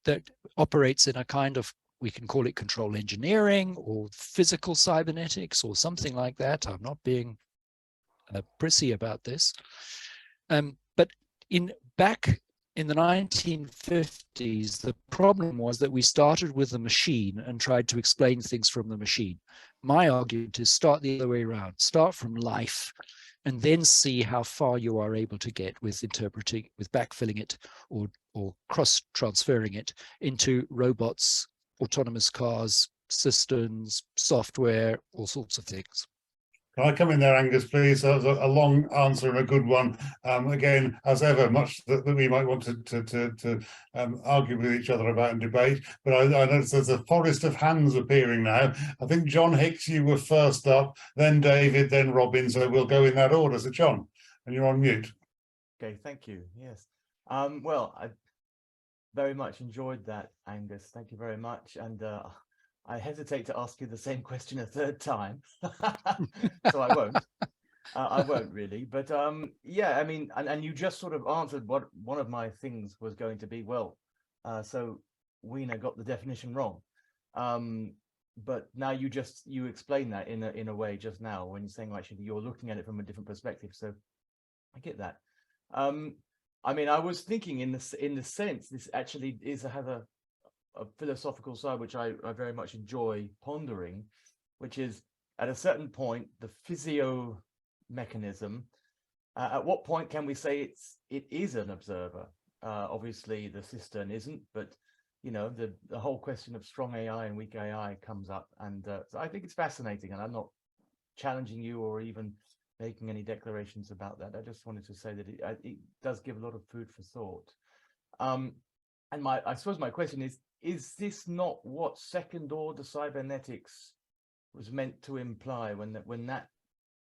that operates in a kind of, we can call it control engineering or physical cybernetics or something like that. I'm not being prissy about this. But back in the 1950s, the problem was that we started with the machine and tried to explain things from the machine. My argument is start the other way around. Start from life and then see how far you are able to get with interpreting, with backfilling it or cross-transferring it into robots, autonomous cars, systems, software, all sorts of things. Can I come in there, Angus, please? That was a long answer and a good one. Again, as ever, much that we might want to argue with each other about and debate, but I notice there's a forest of hands appearing now. I think John Hicks, you were first up, then David, then Robin, so we'll go in that order. So John, and you're on mute. Okay, thank you. Yes. Well, very much enjoyed that, Angus. Thank you very much. And I hesitate to ask you the same question a third time, so I won't. I won't really, but yeah, I mean, and you just sort of answered what one of my things was going to be. Well, so Wiener got the definition wrong, but now you explain that in a way just now when you're saying, well, actually you're looking at it from a different perspective. So I get that. I mean, I was thinking in the sense this actually has a philosophical side which I very much enjoy pondering, which is at a certain point the physio mechanism, at what point can we say it is an observer? Obviously the cistern isn't, but you know, the whole question of strong AI and weak AI comes up, and so I think it's fascinating, and I'm not challenging you or even making any declarations about that. I just wanted to say that it does give a lot of food for thought. And I suppose my question is this not what second order cybernetics was meant to imply when that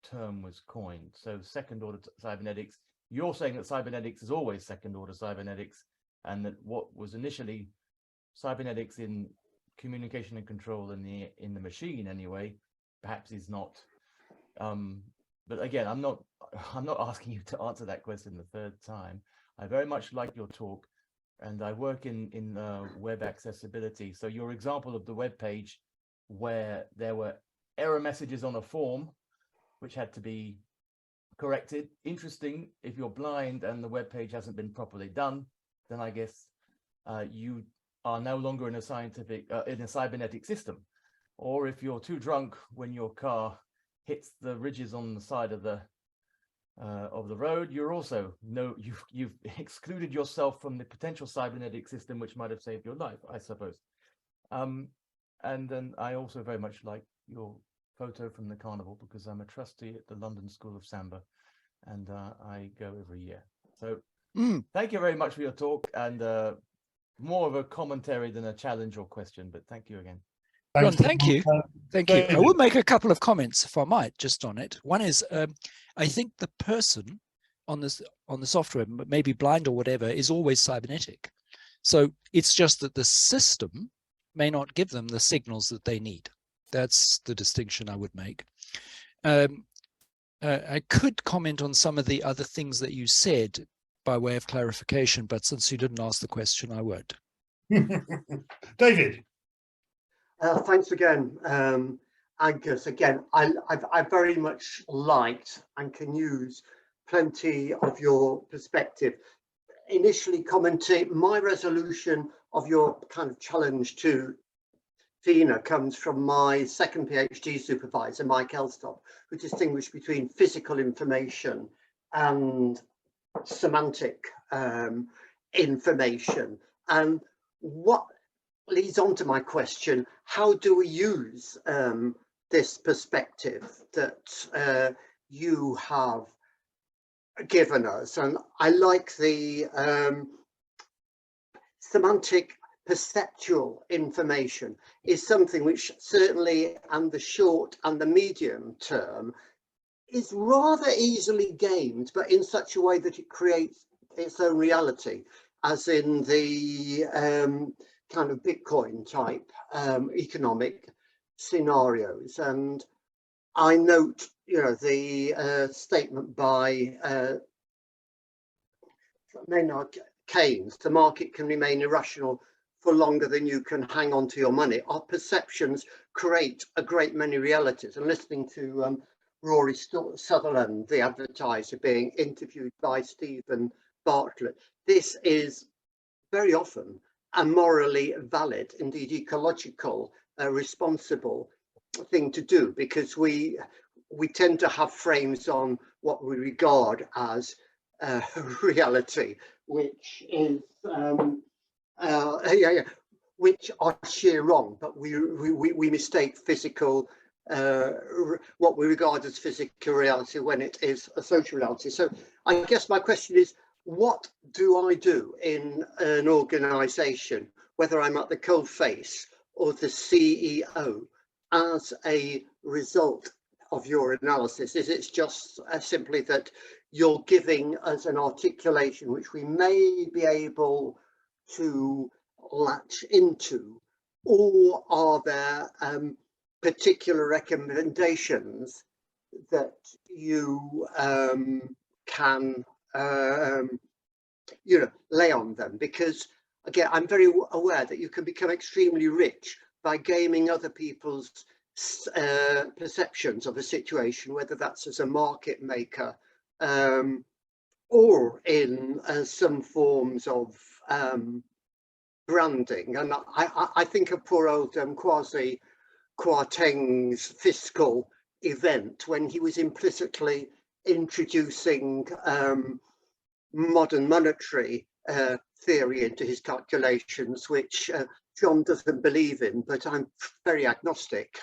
term was coined? So second order cybernetics, you're saying that cybernetics is always second order cybernetics, and that what was initially cybernetics in communication and control in the machine anyway, perhaps is not. But again, I'm not asking you to answer that question the third time. I very much like your talk, and I work in web accessibility. So your example of the web page where there were error messages on a form which had to be corrected. Interesting. If you're blind and the web page hasn't been properly done, then I guess you are no longer in a cybernetic system. Or if you're too drunk when your car hits the ridges on the side of the road, you're also you've excluded yourself from the potential cybernetic system which might have saved your life, I suppose. And then I also very much like your photo from the carnival, because I'm a trustee at the London School of Samba, and I go every year. So thank you very much for your talk, and more of a commentary than a challenge or question, but thank you again. John, thank you. Thank you. I David. will make a couple of comments, if I might, just on it. One is, I think the person on the software, maybe blind or whatever, is always cybernetic. So it's just that the system may not give them the signals that they need. That's the distinction I would make. I could comment on some of the other things that you said by way of clarification, but since you didn't ask the question, I won't. David. Thanks again, Angus. Again, I very much liked and can use plenty of your perspective. Initially commenting, my resolution of your kind of challenge to Tina comes from my second PhD supervisor, Mike Elstop, who distinguished between physical information and semantic information. And what leads on to my question, how do we use this perspective that you have given us? And I like the semantic perceptual information is something which certainly in the short and the medium term is rather easily gamed, but in such a way that it creates its own reality, as in the kind of Bitcoin type economic scenarios. And I note, you know, the statement by Maynard Keynes, the market can remain irrational for longer than you can hang on to your money. Our perceptions create a great many realities. And listening to Rory Sutherland, the advertiser, being interviewed by Stephen Bartlett, this is very often a morally valid, indeed ecological, responsible thing to do, because we tend to have frames on what we regard as reality, which is which are sheer wrong, but we mistake physical what we regard as physical reality when it is a social reality. So I guess my question is, what do I do in an organization, whether I'm at the coalface or the CEO, as a result of your analysis? Is it just simply that you're giving us an articulation which we may be able to latch into, or are there particular recommendations that you can lay on them? Because again, I'm very aware that you can become extremely rich by gaming other people's perceptions of a situation, whether that's as a market maker or in some forms of branding. And I think of poor old Kwasi Kwarteng's fiscal event when he was implicitly introducing modern monetary theory into his calculations, which John doesn't believe in, but I'm very agnostic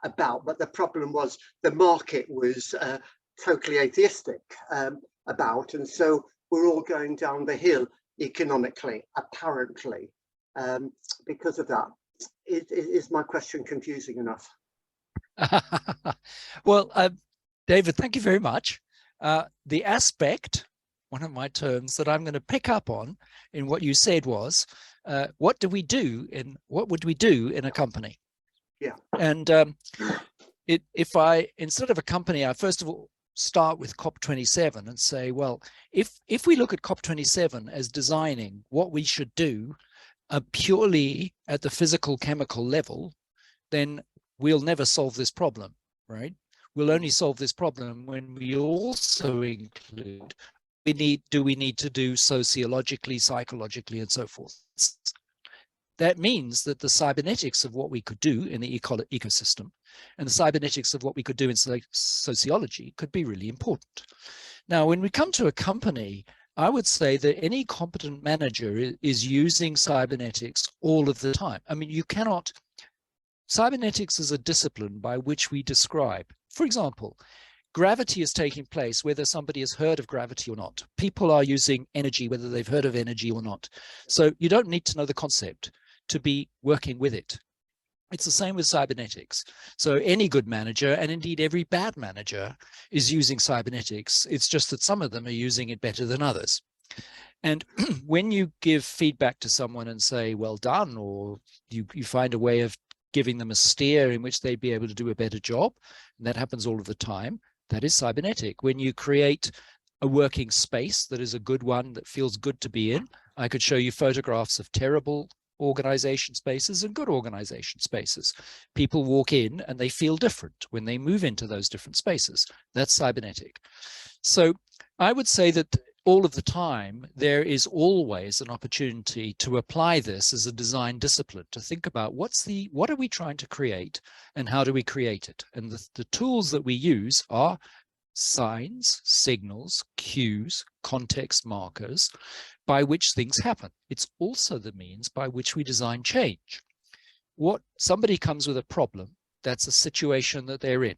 about. But the problem was the market was totally atheistic about, and so we're all going down the hill economically, apparently, because of that. Is my question confusing enough? Well, David, thank you very much. The aspect, one of my terms that I'm going to pick up on in what you said was, what do we do in, what would we do in a company? Yeah. And if I, instead of a company, I first of all start with COP27 and say, well, if we look at COP27 as designing what we should do purely at the physical chemical level, then we'll never solve this problem, right? We'll only solve this problem when we also include, do we need to do sociologically, psychologically, and so forth. That means that the cybernetics of what we could do in the ecosystem and the cybernetics of what we could do in sociology could be really important. Now, when we come to a company, I would say that any competent manager is using cybernetics all of the time. I mean, you cannot, cybernetics is a discipline by which we describe, for example, gravity is taking place whether somebody has heard of gravity or not. People are using energy whether they've heard of energy or not. So you don't need to know the concept to be working with it. It's the same with cybernetics. So any good manager, and indeed every bad manager, is using cybernetics. It's just that some of them are using it better than others. And when you give feedback to someone and say, well done, or you find a way of giving them a steer in which they'd be able to do a better job, and that happens all of the time, that is cybernetic. When you create a working space that is a good one, that feels good to be in, I could show you photographs of terrible organization spaces and good organization spaces. People walk in and they feel different when they move into those different spaces. That's cybernetic. So I would say that all of the time, there is always an opportunity to apply this as a design discipline, to think about what are we trying to create and how do we create it? And the tools that we use are signs, signals, cues, context markers by which things happen. It's also the means by which we design change. Somebody comes with a problem, that's a situation that they're in.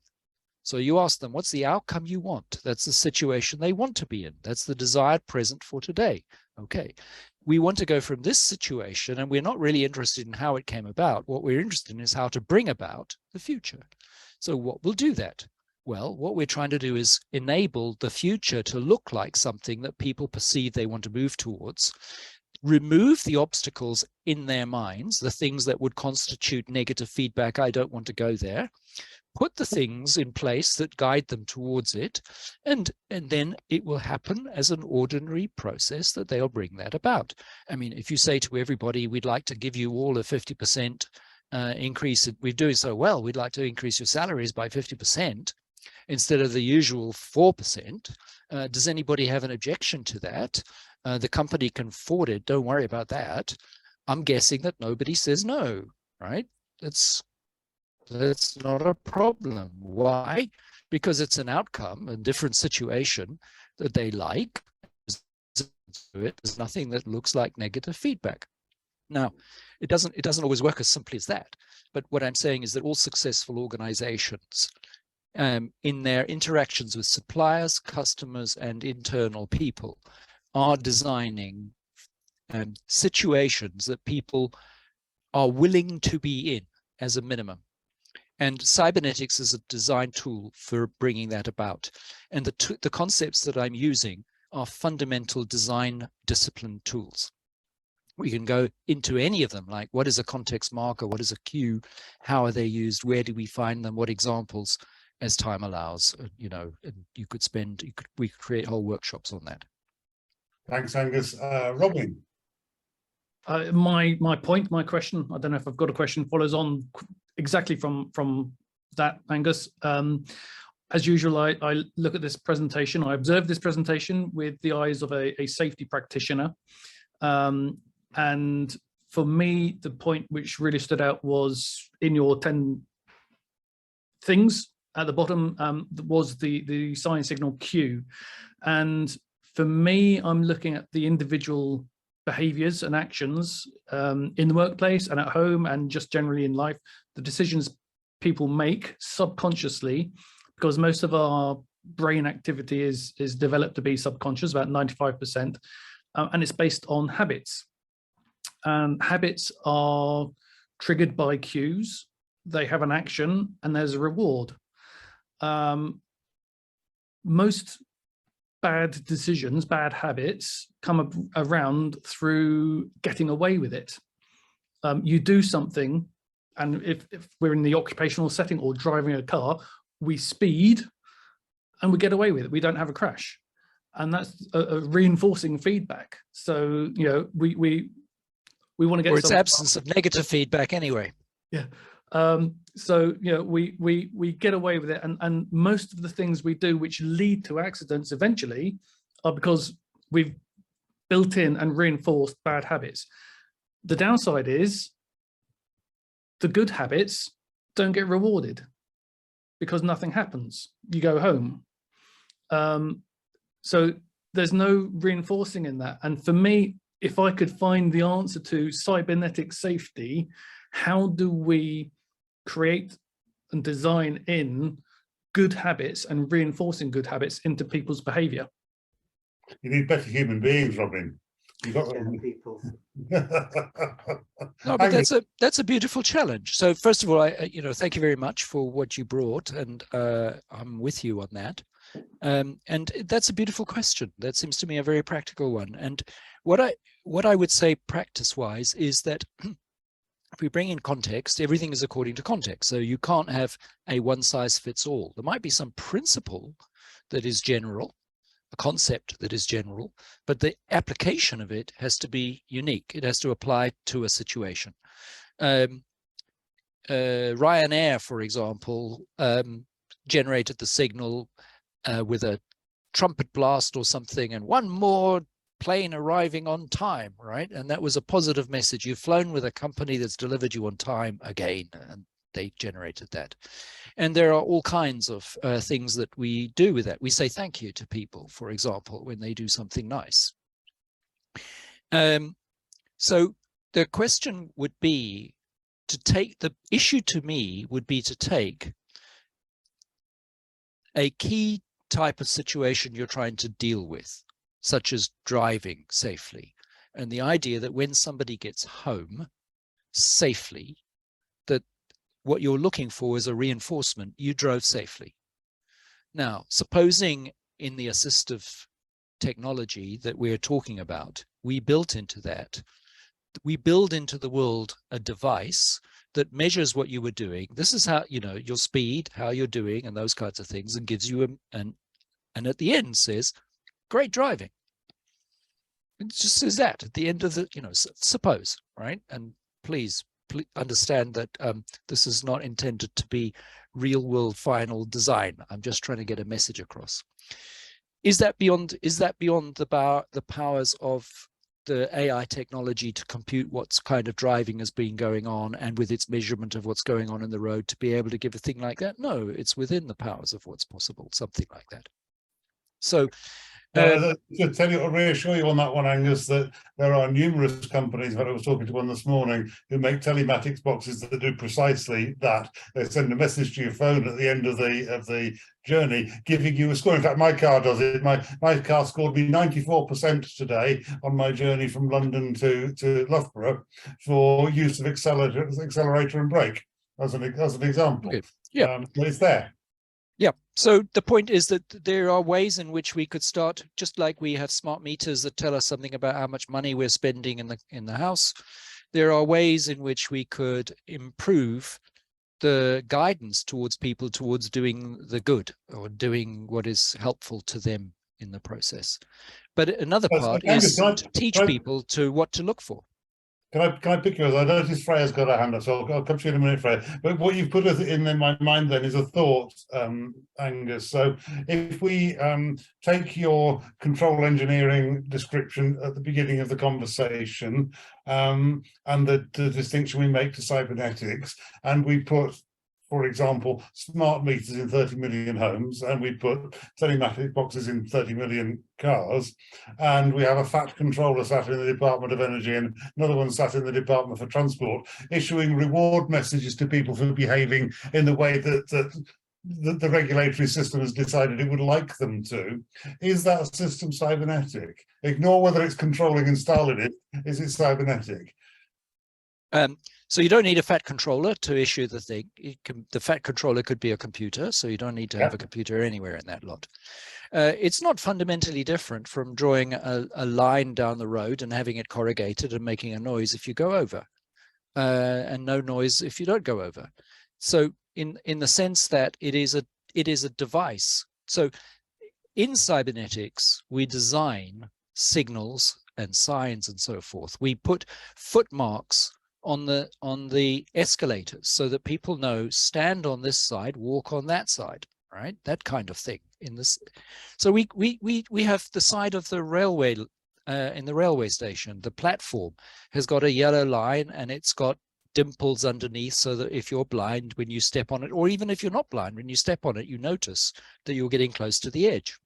So you ask them, what's the outcome you want? That's the situation they want to be in. That's the desired present for today. Okay, we want to go from this situation, and we're not really interested in how it came about. What we're interested in is how to bring about the future. So what will do that? Well, what we're trying to do is enable the future to look like something that people perceive they want to move towards, remove the obstacles in their minds, the things that would constitute negative feedback, I don't want to go there, put the things in place that guide them towards it, and then it will happen as an ordinary process that they'll bring that about. I mean, if you say to everybody, we'd like to give you all a 50% increase, we're doing so well, we'd like to increase your salaries by 50%, instead of the usual 4%, does anybody have an objection to that? The company can afford it, don't worry about that. I'm guessing that nobody says no, right? That's not a problem. Why? Because it's an outcome, a different situation that they like. There's nothing that looks like negative feedback. Now, it doesn't always work as simply as that. But what I'm saying is that all successful organizations, in their interactions with suppliers, customers, and internal people, are designing situations that people are willing to be in as a minimum. And cybernetics is a design tool for bringing that about. And the concepts that I'm using are fundamental design discipline tools. We can go into any of them, like what is a context marker, what is a cue, how are they used, where do we find them, what examples, as time allows. You know, and we could create whole workshops on that. Thanks, Angus. Robin. My question, I don't know if I've got a question, follows on exactly from that, Angus. As usual, I look at this presentation, I observe this presentation with the eyes of a safety practitioner. And for me, the point which really stood out was in your 10 things at the bottom was the sign signal cue. And for me, I'm looking at the individual behaviors and actions in the workplace and at home and just generally in life, the decisions people make subconsciously, because most of our brain activity is developed to be subconscious, about 95%, and it's based on habits. And habits are triggered by cues. They have an action and there's a reward. Most bad decisions, bad habits come around through getting away with it. You do something, and if we're in the occupational setting or driving a car, we speed and we get away with it. We don't have a crash. And that's a reinforcing feedback. So, you know, we want to get, or it's absence of negative feedback anyway. Yeah. So, you know, we get away with it, and most of the things we do which lead to accidents eventually are because we've built in and reinforced bad habits. The downside is the good habits don't get rewarded because nothing happens. You go home. So there's no reinforcing in that. And for me, if I could find the answer to cybernetic safety, how do we create and design in good habits and reinforcing good habits into people's behavior? You need better human beings, Robin. You've got people. No, but that's a beautiful challenge. So first of all, thank you very much for what you brought, and I'm with you on that. And that's a beautiful question. That seems to me a very practical one. And what I would say practice-wise is that if we bring in context, everything is according to context. So you can't have a one-size-fits-all. There might be some principle that is general, a concept that is general, but the application of it has to be unique. It has to apply to a situation. Ryanair, for example, generated the signal with a trumpet blast or something, and one more plane arriving on time, right? And that was a positive message. You've flown with a company that's delivered you on time again, and they generated that. And there are all kinds of things that we do with that. We say thank you to people, for example, when they do something nice. So the question would be to take, the issue to me would be to take a key type of situation you're trying to deal with, such as driving safely, and the idea that when somebody gets home safely, that what you're looking for is a reinforcement, you drove safely. Now, supposing in the assistive technology that we're talking about, we built into that, we build into the world a device that measures what you were doing. This is how, you know, your speed, how you're doing, and those kinds of things, and gives you and at the end says, great driving. It just says that at the end of the, suppose, right? And please understand that this is not intended to be real world final design. I'm just trying to get a message across. Is that beyond the powers of the AI technology to compute what's kind of driving has been going on, and with its measurement of what's going on in the road to be able to give a thing like that? No, it's within the powers of what's possible, something like that. So to tell you, or reassure you on that one, Angus, that there are numerous companies, but I was talking to one this morning, who make telematics boxes that do precisely that. They send a message to your phone at the end of the journey, giving you a score. In fact, my car does it. My car scored me 94% today on my journey from London to Loughborough for use of accelerator and brake, as an example. Okay. Yeah, but it's there. Yeah, so the point is that there are ways in which we could start, just like we have smart meters that tell us something about how much money we're spending in the house. There are ways in which we could improve the guidance towards people towards doing the good or doing what is helpful to them in the process. But another part is to teach people to what to look for. Can I pick yours? I noticed Freya's got her hand up, so I'll come to you in a minute, Freya. But what you've put in my mind then is a thought, Angus. So if we take your control engineering description at the beginning of the conversation and the distinction we make to cybernetics, and we put, for example, smart meters in 30 million homes, and we put telematic boxes in 30 million cars, and we have a fat controller sat in the Department of Energy and another one sat in the Department for Transport, issuing reward messages to people for behaving in the way that the regulatory system has decided it would like them to. Is that a system cybernetic? Ignore whether it's controlling and installing it. Is it cybernetic? So you don't need a fat controller to issue the thing. The fat controller could be a computer, so you don't need to have a computer anywhere in that lot. It's not fundamentally different from drawing a line down the road and having it corrugated and making a noise if you go over, and no noise if you don't go over. So in the sense that it is a device. So in cybernetics, we design signals and signs and so forth. We put footmarks on the escalators so that people know, stand on this side, walk on that side, right? That kind of thing in this. So we have the side of the railway in the railway station. The platform has got a yellow line and it's got dimples underneath, so that if you're blind when you step on it, or even if you're not blind, when you step on it, you notice that you're getting close to the edge.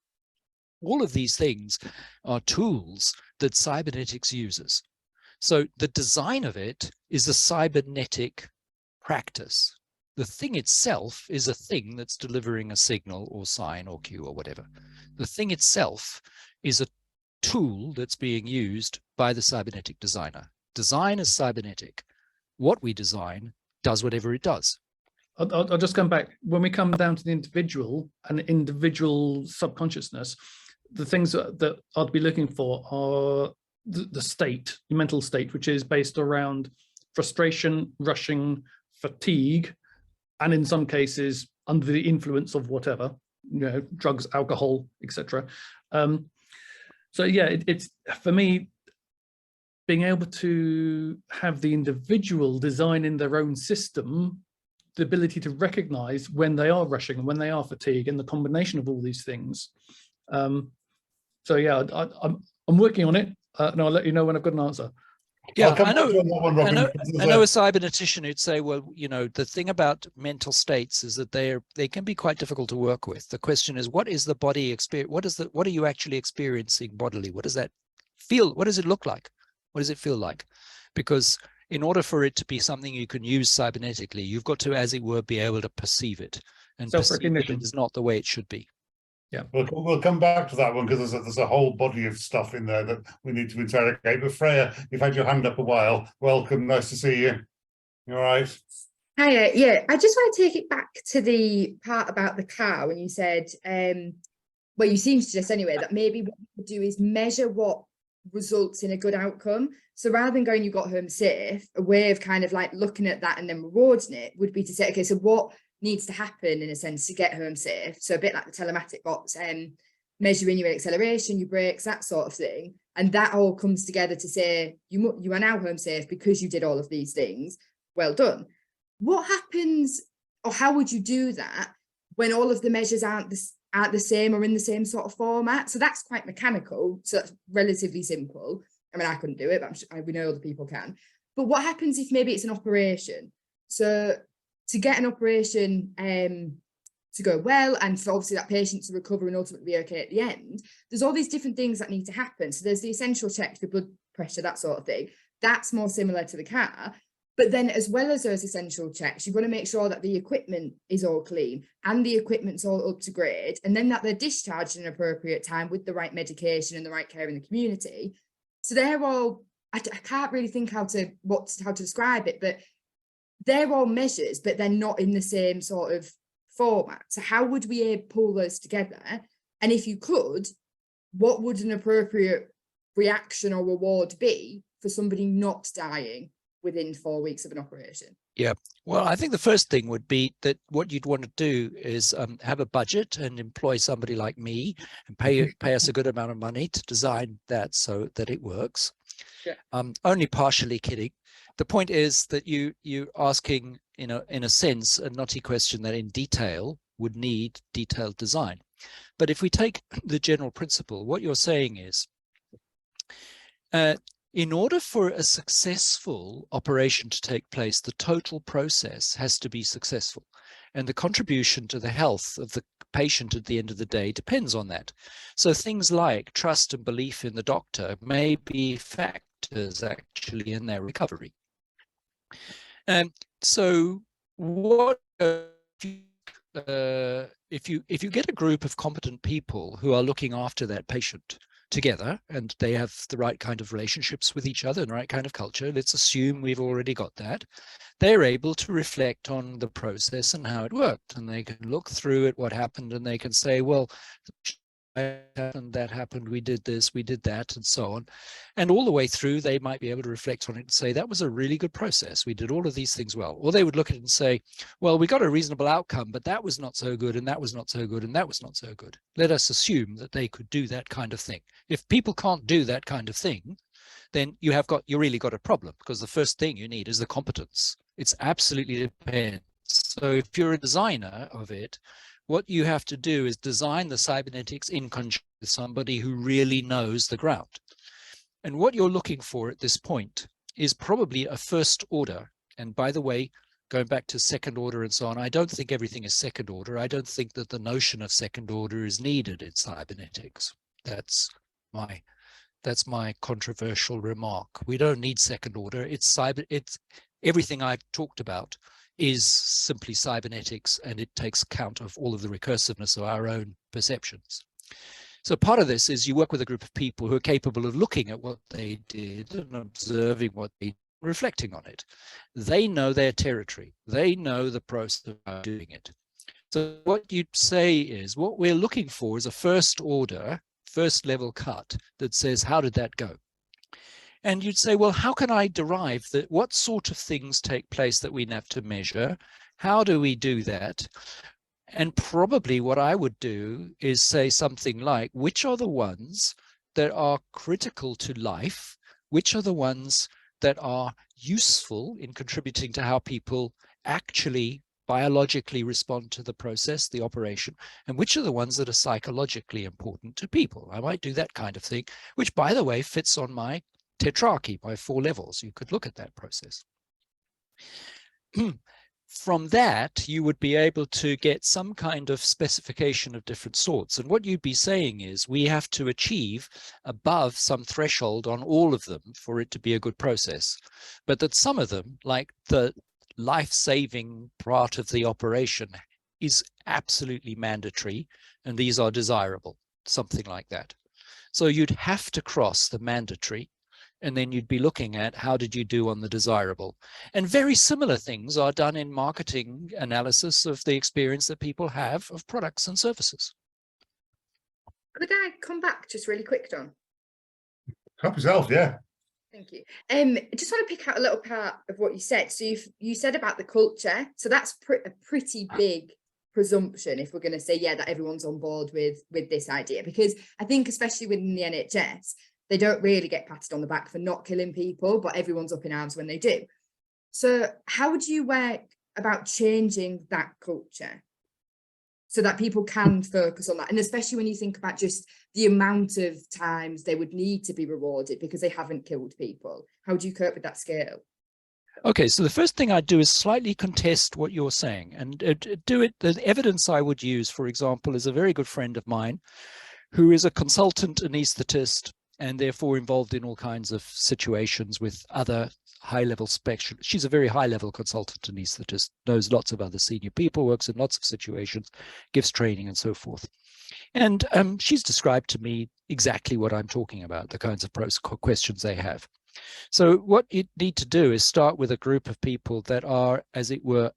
All of these things are tools that cybernetics uses. So the design of it is a cybernetic practice. The thing itself is a thing that's delivering a signal or sign or cue or whatever. The thing itself is a tool that's being used by the cybernetic designer. Design is cybernetic. What we design does whatever it does. I'll just come back. When we come down to the individual and individual subconsciousness, the things that I'd be looking for are the state, the mental state, which is based around frustration, rushing, fatigue, and in some cases under the influence of whatever, drugs, alcohol, etc. So yeah, it's for me, being able to have the individual design in their own system, the ability to recognize when they are rushing and when they are fatigued, and the combination of all these things. So yeah, I'm working on it. And I'll let you know when I've got an answer. Yeah, I know a cybernetician who'd say, well, the thing about mental states is that they can be quite difficult to work with. The question is, what is the body experience? What are you actually experiencing bodily? What does that feel? What does it look like? What does it feel like? Because in order for it to be something you can use cybernetically, you've got to, as it were, be able to perceive it. And perceive that it is not the way it should be. Yeah, we'll come back to that one because there's a whole body of stuff in there that we need to interrogate. But Freya, you've had your hand up a while. Welcome, nice to see you. You all right? Hiya, yeah. I just want to take it back to the part about the car when you said, well, you seem to suggest anyway that maybe what we could do is measure what results in a good outcome. So rather than going, you got home safe, a way of kind of like looking at that and then rewarding it would be to say, okay, so what needs to happen in a sense to get home safe? So a bit like the telematic box, measuring your acceleration, your brakes, that sort of thing, and that all comes together to say you are now home safe because you did all of these things. Well done. What happens, or how would you do that when all of the measures aren't the same or in the same sort of format? So that's quite mechanical, so that's relatively simple. I mean, I couldn't do it, but we know other people can. But what happens if maybe it's an operation? So to get an operation to go well, and for obviously that patient to recover and ultimately be okay at the end, there's all these different things that need to happen. So there's the essential checks, the blood pressure, that sort of thing. That's more similar to the car. But then as well as those essential checks, you've got to make sure that the equipment is all clean and the equipment's all up to grade, and then that they're discharged in an appropriate time with the right medication and the right care in the community. So they're all, I can't really think how to describe it, but they're all measures, but they're not in the same sort of format. So how would we pull those together? And if you could, what would an appropriate reaction or reward be for somebody not dying within 4 weeks of an operation? Yeah, well, I think the first thing would be that what you'd want to do is have a budget and employ somebody like me and pay us a good amount of money to design that so that it works. Yeah. Only partially kidding. The point is that you're asking, in a sense, a knotty question that in detail would need detailed design. But if we take the general principle, what you're saying is, in order for a successful operation to take place, the total process has to be successful. And the contribution to the health of the patient at the end of the day depends on that. So things like trust and belief in the doctor may be factors actually in their recovery. So what if you get a group of competent people who are looking after that patient together, and they have the right kind of relationships with each other and the right kind of culture, let's assume we've already got that, they're able to reflect on the process and how it worked, and they can look through at what happened, and they can say, well, that happened, we did this, we did that, and so on. And all the way through, they might be able to reflect on it and say, that was a really good process, we did all of these things well. Or they would look at it and say, well, we got a reasonable outcome, but that was not so good, and that was not so good, and that was not so good. Let us assume that they could do that kind of thing. If people can't do that kind of thing, then you really got a problem, because the first thing you need is the competence. It's absolutely depends. So if you're a designer of it, what you have to do is design the cybernetics in conjunction with somebody who really knows the ground. And what you're looking for at this point is probably a first order. And by the way, going back to second order and so on, I don't think everything is second order. I don't think that the notion of second order is needed in cybernetics. That's my controversial remark. We don't need second order. It's everything I've talked about is simply cybernetics, and it takes account of all of the recursiveness of our own perceptions. So part of this is you work with a group of people who are capable of looking at what they did and observing what they did, reflecting on it. They know their territory. They know the process of doing it. So what you'd say is, what we're looking for is a first order, first level cut that says, how did that go? And you'd say, well, how can I derive that? What sort of things take place that we have to measure? How do we do that? And probably what I would do is say something like, which are the ones that are critical to life? Which are the ones that are useful in contributing to how people actually biologically respond to the process, the operation, and which are the ones that are psychologically important to people? I might do that kind of thing, which, by the way, fits on my tetrarchy by 4 levels. You could look at that process. From that, you would be able to get some kind of specification of different sorts. And what you'd be saying is, we have to achieve above some threshold on all of them for it to be a good process. But that some of them, like the life-saving part of the operation, is absolutely mandatory, and these are desirable, something like that. So you'd have to cross the mandatory, and then you'd be looking at how did you do on the desirable. And very similar things are done in marketing analysis of the experience that people have of products and services. Could I come back just really quick, John? Help yourself, yeah. Thank you. I just want to pick out a little part of what you said. So you said about the culture. So that's a pretty big presumption if we're going to say, yeah, that everyone's on board with this idea, because I think especially within the NHS, they don't really get patted on the back for not killing people, but everyone's up in arms when they do. So how would you work about changing that culture so that people can focus on that? And especially when you think about just the amount of times they would need to be rewarded because they haven't killed people. How do you cope with that scale? Okay, so the first thing I'd do is slightly contest what you're saying, and the evidence I would use, for example, is a very good friend of mine who is a consultant anaesthetist, and therefore involved in all kinds of situations with other high-level specialists. She's a very high-level consultant anaesthetist, knows lots of other senior people, works in lots of situations, gives training and so forth. And she's described to me exactly what I'm talking about, the kinds of questions they have. So what you need to do is start with a group of people that are, as it were,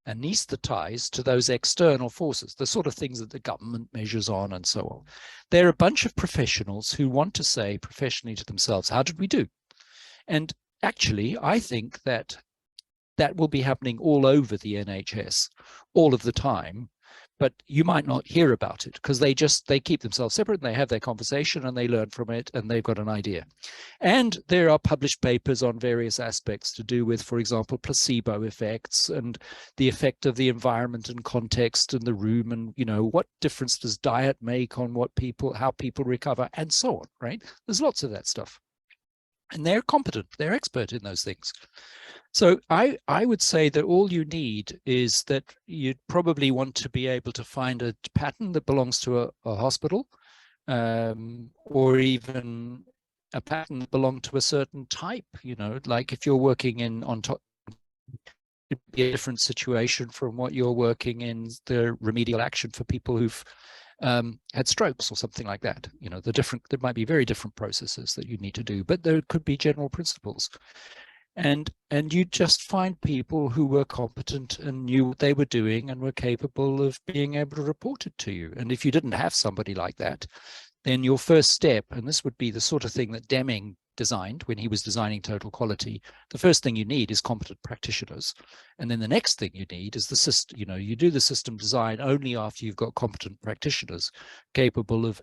anesthetized to those external forces, the sort of things that the government measures on and so on. They're a bunch of professionals who want to say professionally to themselves, how did we do? And actually, I think that that will be happening all over the NHS all of the time, but you might not hear about it because they keep themselves separate and they have their conversation and they learn from it and they've got an idea. And there are published papers on various aspects to do with, for example, placebo effects and the effect of the environment and context and the room, and, you know, what difference does diet make on how people recover and so on, right? There's lots of that stuff. And they're competent, they're expert in those things. So I would say that all you need is that you'd probably want to be able to find a pattern that belongs to a hospital, or even a pattern that belongs to a certain type, you know, like if you're working on top, it'd be a different situation from what you're working in the remedial action for people who've had strokes or something like that. You know, there might be very different processes that you need to do, but there could be general principles. And you just find people who were competent and knew what they were doing and were capable of being able to report it to you. And if you didn't have somebody like that, then your first step, and this would be the sort of thing that Deming designed when he was designing total quality, the first thing you need is competent practitioners. And then the next thing you need is the system. You know, you do the system design only after you've got competent practitioners capable of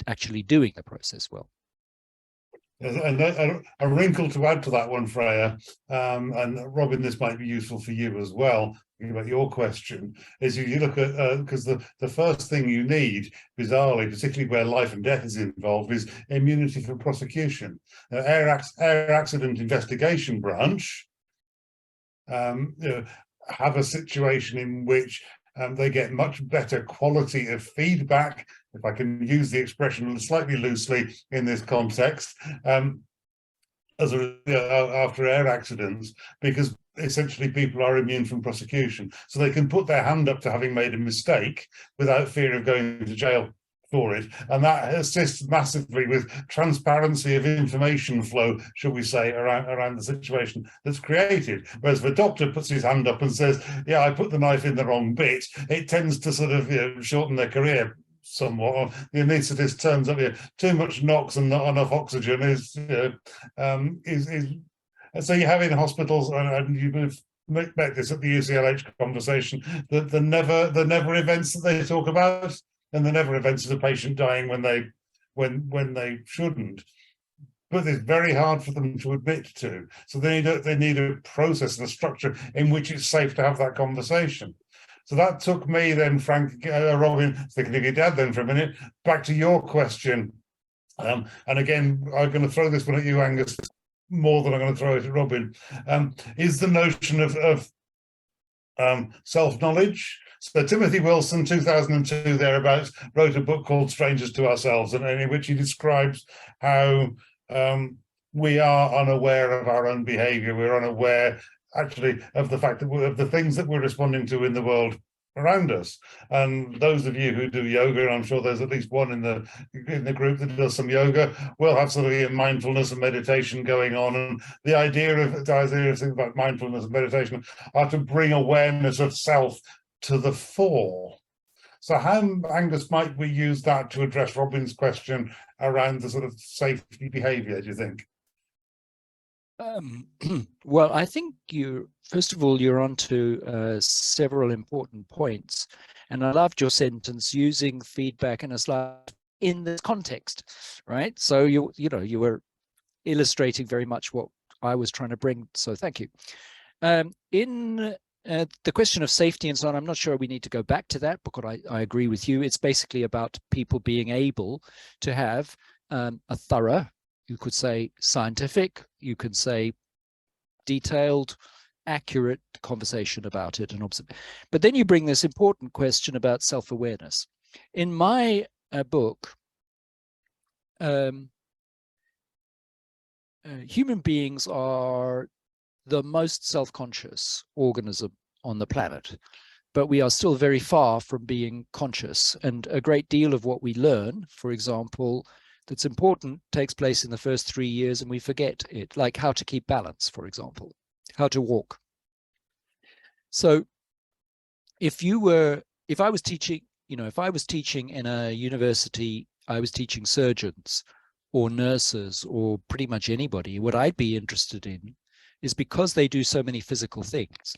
actually doing the process well. And a wrinkle to add to that one, Freya, and Robin, this might be useful for you as well, about your question, is if you look at, because the first thing you need, bizarrely, particularly where life and death is involved, is immunity for prosecution. Air accident investigation branch have a situation in which they get much better quality of feedback, if I can use the expression slightly loosely in this context, after air accidents, because essentially people are immune from prosecution. So they can put their hand up to having made a mistake without fear of going to jail for it. And that assists massively with transparency of information flow, shall we say, around the situation that's created. Whereas if a doctor puts his hand up and says, yeah, I put the knife in the wrong bit, it tends to sort of shorten their career somewhat. The anaesthetist turns up here, too much NOx and not enough oxygen is so you have in hospitals, and you've met this at the UCLH conversation, that the never events that they talk about, and the never events of a patient dying when they shouldn't. But it's very hard for them to admit to. So they need a process and a structure in which it's safe to have that conversation. So that took me then, Frank, Robin, thinking of your dad then for a minute, back to your question. And again, I'm going to throw this one at you, Angus, more than I'm going to throw it at Robin. Is the notion of self-knowledge. So Timothy Wilson, 2002, thereabouts, wrote a book called Strangers to Ourselves, and in which he describes how we are unaware of our own behavior. We're unaware, actually, of the fact that of the things that we're responding to in the world around us. And those of you who do yoga, and I'm sure there's at least one in the group that does some yoga, will have sort of mindfulness and meditation going on. And the idea of things about mindfulness and meditation are to bring awareness of self to the fore. So how, Angus, might we use that to address Robin's question around the sort of safety behavior, do you think? Well, I think first of all, you're onto several important points. And I loved your sentence, using feedback and a slide in this context, right? So you were illustrating very much what I was trying to bring. So thank you. In the question of safety and so on, I'm not sure we need to go back to that, because I agree with you. It's basically about people being able to have a thorough, you could say scientific, you could say detailed, accurate conversation about it. But then you bring this important question about self-awareness. In my book, human beings are the most self-conscious organism on the planet, but we are still very far from being conscious. And a great deal of what we learn, for example, that's important takes place in the first 3 years and we forget it, like how to keep balance, for example, how to walk. So if I was teaching, if I was teaching in a university, I was teaching surgeons or nurses or pretty much anybody, what I'd be interested in is, because they do so many physical things,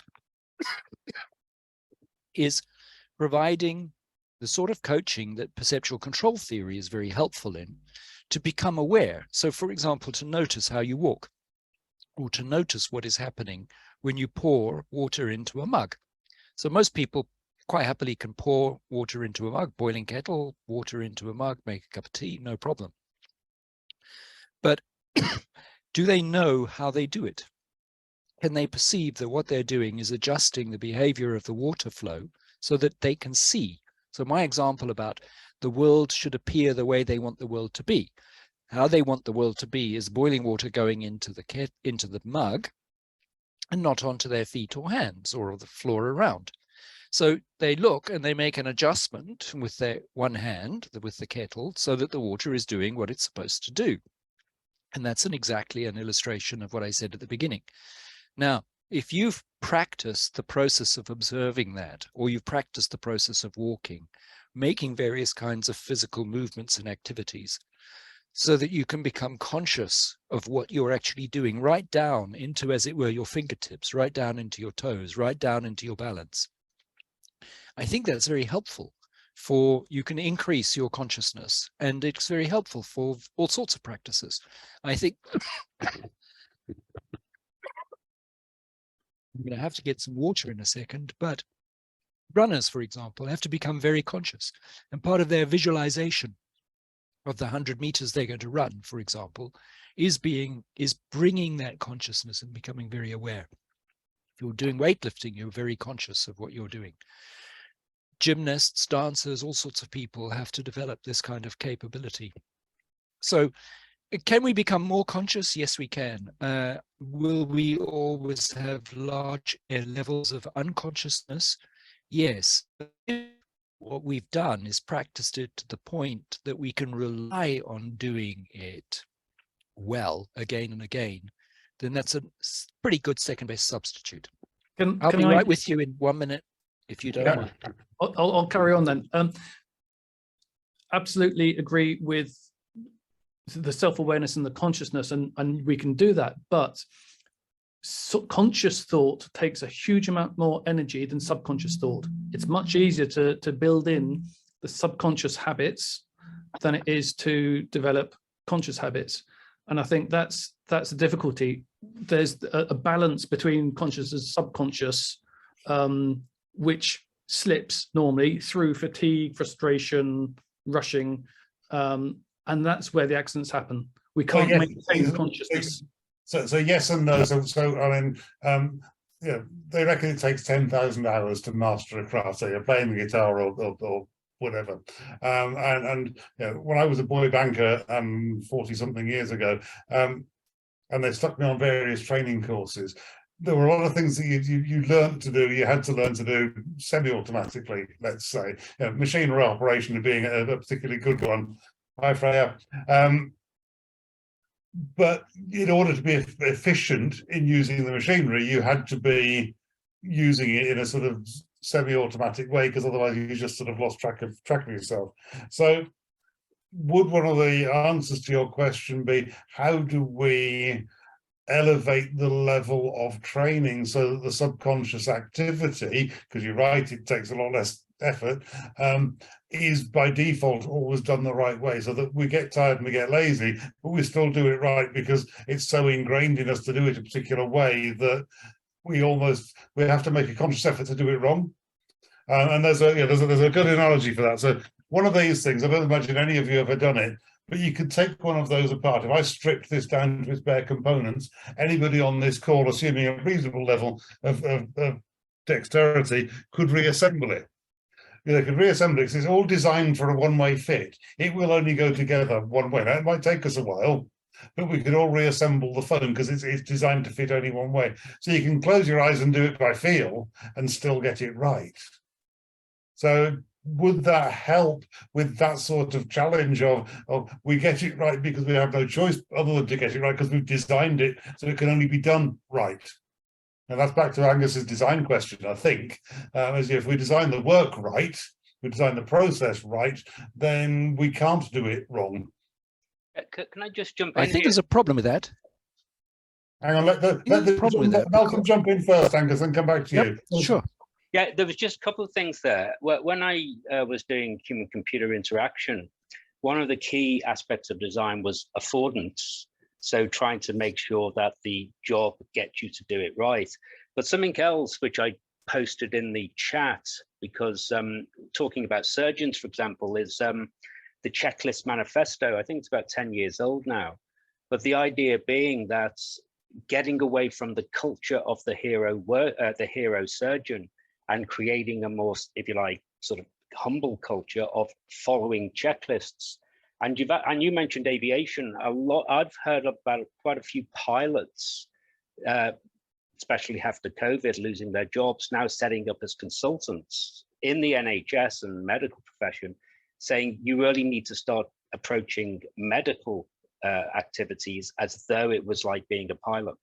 is providing the sort of coaching that perceptual control theory is very helpful in, to become aware. So, for example, to notice how you walk, or to notice what is happening when you pour water into a mug. So most people quite happily can pour water into a mug, boiling kettle, water into a mug, make a cup of tea, no problem. But do they know how they do it? Can they perceive that what they're doing is adjusting the behavior of the water flow so that they can see? So my example about the world should appear the way they want the world to be. How they want the world to be is boiling water going into the mug and not onto their feet or hands or the floor around. So they look and they make an adjustment with their one hand, with the kettle, so that the water is doing what it's supposed to do. And that's exactly an illustration of what I said at the beginning. Now, if you've practiced the process of observing that, or you've practiced the process of walking, making various kinds of physical movements and activities, so that you can become conscious of what you're actually doing, right down into, as it were, your fingertips, right down into your toes, right down into your balance. I think that's very helpful for, you can increase your consciousness, and it's very helpful for all sorts of practices. I think I'm going to have to get some water in a second, but runners, for example, have to become very conscious, and part of their visualization of the 100 meters they're going to run, for example, is bringing that consciousness and becoming very aware. If you're doing weightlifting, you're very conscious of what you're doing. Gymnasts, dancers, all sorts of people have to develop this kind of capability. So can we become more conscious? Yes, we can. Will we always have large levels of unconsciousness? Yes. What we've done is practiced it to the point that we can rely on doing it well again and again, then that's a pretty good second-best substitute. I'll be right with you in 1 minute, if you don't mind. I'll carry on then. Absolutely agree with the self-awareness and the consciousness, and we can do that, but conscious thought takes a huge amount more energy than subconscious thought. It's much easier to build in the subconscious habits than it is to develop conscious habits. And I think that's the difficulty. There's a balance between conscious and subconscious, which slips normally through fatigue, frustration, rushing, and that's where the accidents happen. We can't maintain consciousness. So yes and no. So I mean, yeah, they reckon it takes 10,000 hours to master a craft. So you're playing the guitar or whatever. And you know, when I was a boy banker 40-something years ago, and they stuck me on various training courses, there were a lot of things that you learned to do. You had to learn to do semi-automatically. Let's say, you know, machinery operation being a particularly good one. Hi, Freya. But in order to be efficient in using the machinery, you had to be using it in a sort of semi-automatic way, because otherwise you just sort of lost track of yourself. So would one of the answers to your question be, how do we elevate the level of training so that the subconscious activity, because you're right, it takes a lot less effort, is by default always done the right way, so that we get tired and we get lazy, but we still do it right because it's so ingrained in us to do it a particular way that we have to make a conscious effort to do it wrong. And there's a good analogy for that. So one of these things, I don't imagine any of you have ever done it, but you could take one of those apart. If I stripped this down to its bare components, anybody on this call, assuming a reasonable level of dexterity, could reassemble it. They could reassemble it because it's all designed for a one-way fit. It will only go together one way. Now, it might take us a while, but we could all reassemble the phone because it's designed to fit only one way. So you can close your eyes and do it by feel and still get it right. So would that help with that sort of challenge of we get it right because we have no choice other than to get it right because we've designed it so it can only be done right? And that's back to Angus's design question, I think, as if we design the work right, we design the process right, then we can't do it wrong. Can I just jump in? I think there's a problem with that. Hang on, let problem with that Malcolm because- jump in first, Angus, and come back to Yep, you. sure. Yeah, there was just a couple of things there. When I was doing human-computer interaction, one of the key aspects of design was affordance. So trying to make sure that the job gets you to do it right. But something else which I posted in the chat, because talking about surgeons, for example, is the checklist manifesto. I think it's about 10 years old now. But the idea being that getting away from the culture of the hero surgeon and creating a more, if you like, sort of humble culture of following checklists. And you mentioned aviation a lot. I've heard about quite a few pilots, especially after COVID, losing their jobs, now setting up as consultants in the NHS and medical profession, saying you really need to start approaching medical activities as though it was like being a pilot.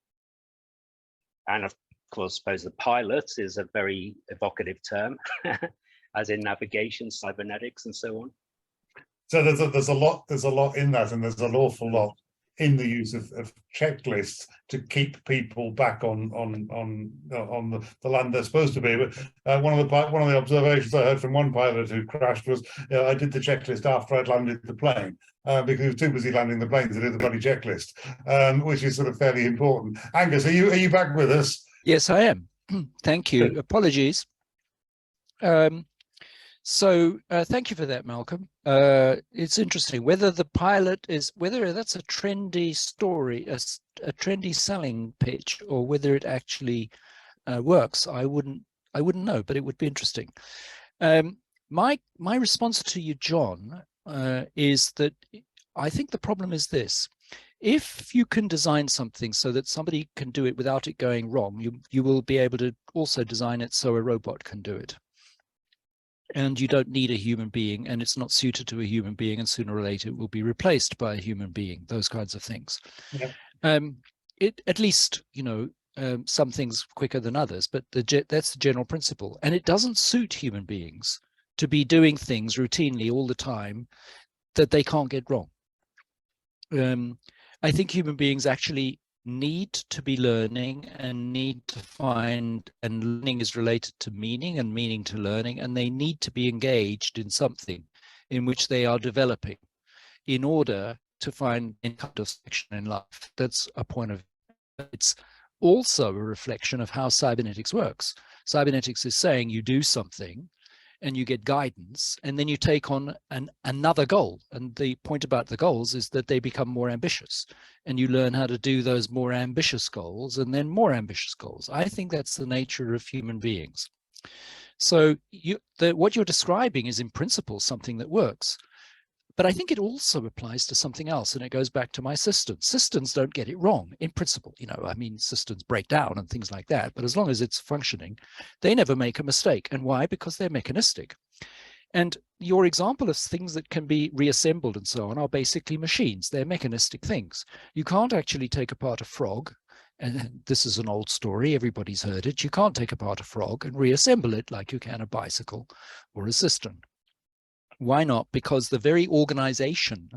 And of course, I suppose the pilot is a very evocative term, as in navigation, cybernetics, and so on. So there's a lot in that, and there's an awful lot in the use of checklists to keep people back on the land they're supposed to be. But one of the observations I heard from one pilot who crashed was, I did the checklist after I'd landed the plane, because he was too busy landing the plane to do the bloody checklist, which is sort of fairly important. Angus, are you back with us? Yes, I am. Thank you. Good. Apologies. So thank you for that, Malcolm. It's interesting whether the pilot is, whether that's a trendy story, a trendy selling pitch, or whether it actually works. I wouldn't know, but it would be interesting. My response to you, John, is that I think the problem is this. If you can design something so that somebody can do it without it going wrong, you will be able to also design it so a robot can do it. And you don't need a human being, and it's not suited to a human being, and sooner or later it will be replaced by a human being, those kinds of things. Yeah. At least, some things quicker than others, but that's the general principle. And it doesn't suit human beings to be doing things routinely all the time that they can't get wrong. I think human beings actually need to be learning and need to find, and learning is related to meaning and meaning to learning, and they need to be engaged in something in which they are developing in order to find any kind of section in life. That's a point of, it's also a reflection of how cybernetics works. Cybernetics is saying you do something and you get guidance, and then you take on another goal. And the point about the goals is that they become more ambitious, and you learn how to do those more ambitious goals and then more ambitious goals. I think that's the nature of human beings. So what you're describing is in principle something that works. But I think it also applies to something else, and it goes back to my systems. Systems don't get it wrong in principle. Systems break down and things like that, but as long as it's functioning, they never make a mistake. And why? Because they're mechanistic. And your example of things that can be reassembled and so on are basically machines. They're mechanistic things. You can't actually take apart a frog, and this is an old story, everybody's heard it. You can't take apart a frog and reassemble it like you can a bicycle or a cistern. Why not? Because the very organization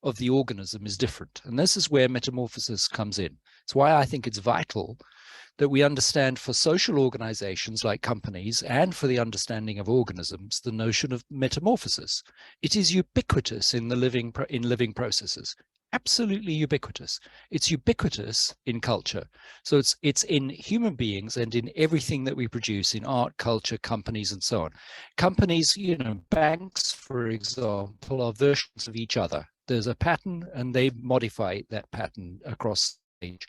of the organism is different. And this is where metamorphosis comes in. It's why I think it's vital that we understand for social organizations like companies and for the understanding of organisms, the notion of metamorphosis. It is ubiquitous in the living processes. Absolutely ubiquitous. It's ubiquitous in culture. So it's in human beings and in everything that we produce, in art, culture, companies, and so on. Companies, banks, for example, are versions of each other. There's a pattern and they modify that pattern across the age.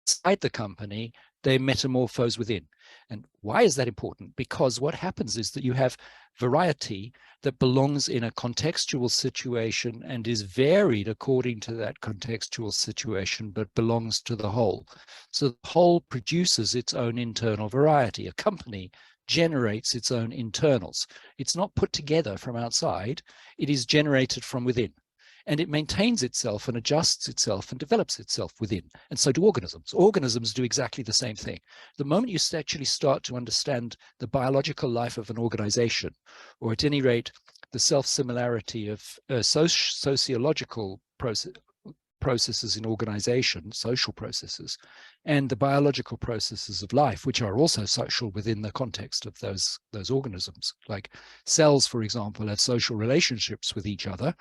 Inside the company, they metamorphose within. And why is that important? Because what happens is that you have variety that belongs in a contextual situation and is varied according to that contextual situation, but belongs to the whole. So the whole produces its own internal variety. A company generates its own internals. It's not put together from outside, it is generated from within. and it maintains itself and adjusts itself and develops itself within. And so do organisms. Organisms do exactly the same thing. The moment you actually start to understand the biological life of an organization, or at any rate, the self-similarity of sociological processes in organization, social processes, and the biological processes of life, which are also social within the context of those organisms. Like cells, for example, have social relationships with each other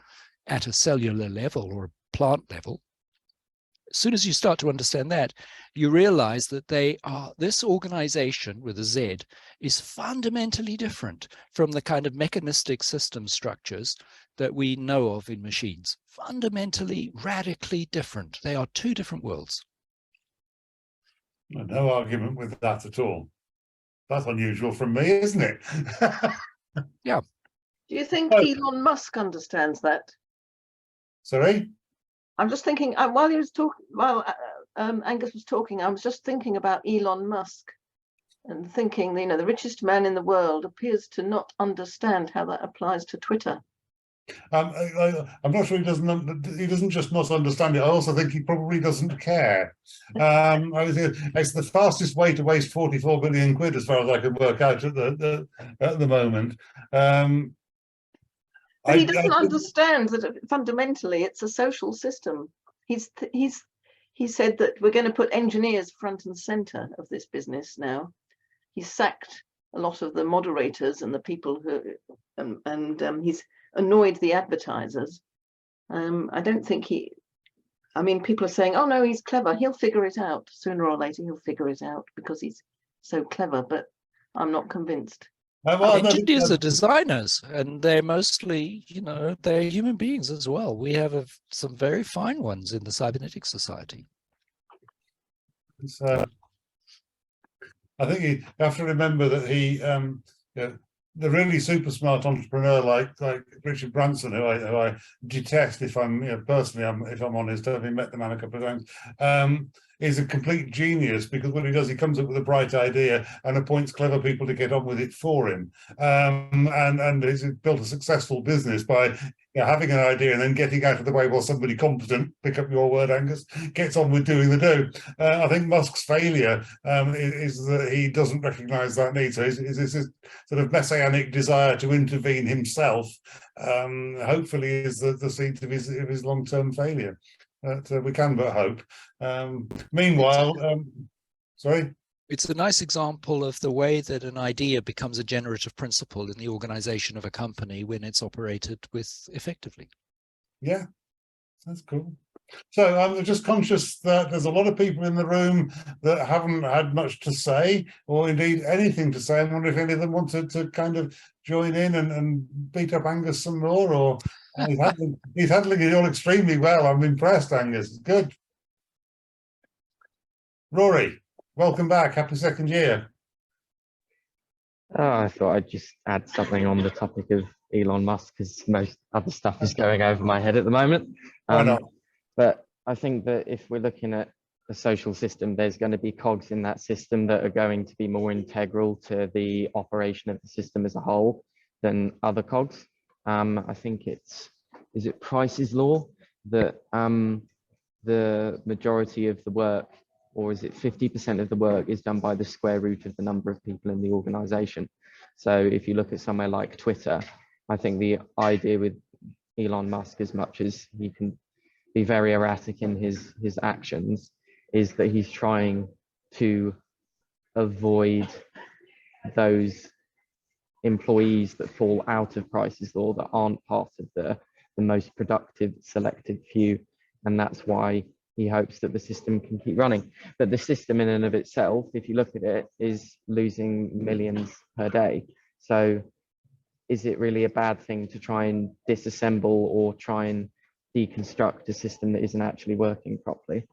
at a cellular level or a plant level. As soon as you start to understand that, you realize that this organization with a Z is fundamentally different from the kind of mechanistic system structures that we know of in machines. Fundamentally, radically different. They are two different worlds. No argument with that at all. That's unusual from me, isn't it? Yeah. Do you think Oh. Elon Musk understands that? Sorry? I'm just thinking, while he was talking, Angus was talking, I was just thinking about Elon Musk and thinking, you know, the richest man in the world appears to not understand how that applies to Twitter. I'm not sure he doesn't just not understand it. I also think he probably doesn't care. It's the fastest way to waste 44 billion quid, as far as I can work out at the moment. But he doesn't understand that fundamentally it's a social system. He said that we're going to put engineers front and center of this business now. He's sacked a lot of the moderators and the people who, and he's annoyed the advertisers. I don't think I mean, people are saying, oh no, he's clever. He'll figure it out. Sooner or later, he'll figure it out because he's so clever, but I'm not convinced. Engineers are designers, and they're mostly, you know, they're human beings as well. We have some very fine ones in the Cybernetics Society. So I think you have to remember that he, the really super smart entrepreneur like Richard Branson, who I detest, if I'm personally, if I'm honest, having met the man a couple of times, is a complete genius, because what he does, he comes up with a bright idea and appoints clever people to get on with it for him, and he's built a successful business by having an idea and then getting out of the way while somebody competent, pick up your word, Angus, gets on with doing the do. I think Musk's failure is that he doesn't recognise that need. So it's this sort of messianic desire to intervene himself, hopefully is the seed of his long-term failure. We can but hope. Meanwhile, sorry? It's a nice example of the way that an idea becomes a generative principle in the organization of a company when it's operated with effectively. Yeah, that's cool. So I'm just conscious that there's a lot of people in the room that haven't had much to say, or indeed anything to say. I wonder if any of them wanted to kind of join in and beat up Angus some more, or he's handling it all extremely well. I'm impressed, Angus. Good. Rory, welcome back. Happy second year. I thought I'd just add something on the topic of Elon Musk, because most other stuff is going over my head at the moment. Why not? But I think that if we're looking at a social system, there's going to be cogs in that system that are going to be more integral to the operation of the system as a whole than other cogs. I think is it Price's law that the majority of the work, or is it 50% of the work, is done by the square root of the number of people in the organization. So if you look at somewhere like Twitter, I think the idea with Elon Musk, as much as he can be very erratic in his actions, is that he's trying to avoid those employees that fall out of Price's law, that aren't part of the most productive selected few, and that's why he hopes that the system can keep running. But the system in and of itself, if you look at it, is losing millions per day. So is it really a bad thing to try and disassemble or try and deconstruct a system that isn't actually working properly?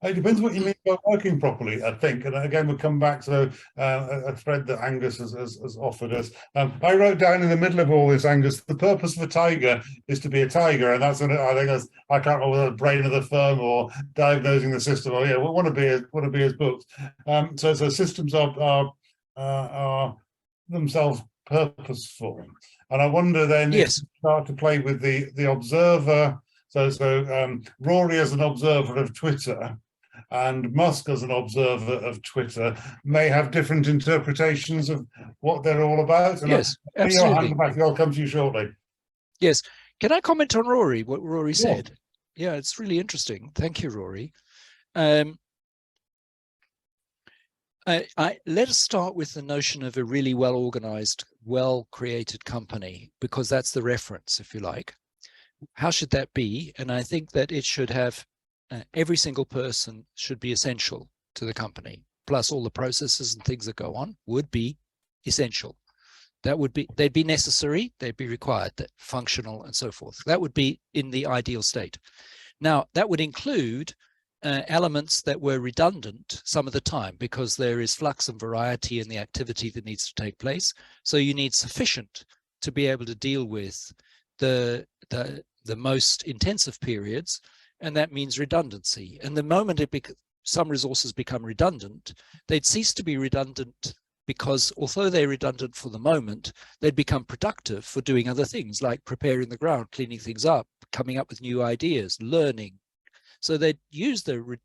It depends what you mean by working properly, I think. And again, we'll come back to a thread that Angus has offered us. I wrote down in the middle of all this, Angus, the purpose of a tiger is to be a tiger. And that's, I think that's, I can't remember whether the brain of the firm or diagnosing the system, or yeah, one of his books. So systems are themselves purposeful. And I wonder then if Yes. you start to play with the observer. So Rory as an observer of Twitter and Musk as an observer of Twitter may have different interpretations of what they're all about. And Yes, I'll your hand, absolutely. Matthew, I'll come to you shortly. Yes. Can I comment on Rory, what Rory Sure. said? Yeah, it's really interesting. Thank you, Rory. Let us start with the notion of a really well-organized, well-created company, because that's the reference, if you like. How should that be? And I think that it should have, every single person should be essential to the company, plus all the processes and things that go on would be essential. That would be, they'd be necessary, they'd be required, that functional and so forth. That would be in the ideal state. Now, that would include elements that were redundant some of the time, because there is flux and variety in the activity that needs to take place. So you need sufficient to be able to deal with the most intensive periods, and that means redundancy. And the moment some resources become redundant, they'd cease to be redundant, because although they're redundant for the moment, they'd become productive for doing other things like preparing the ground, cleaning things up, coming up with new ideas, learning. So they'd use the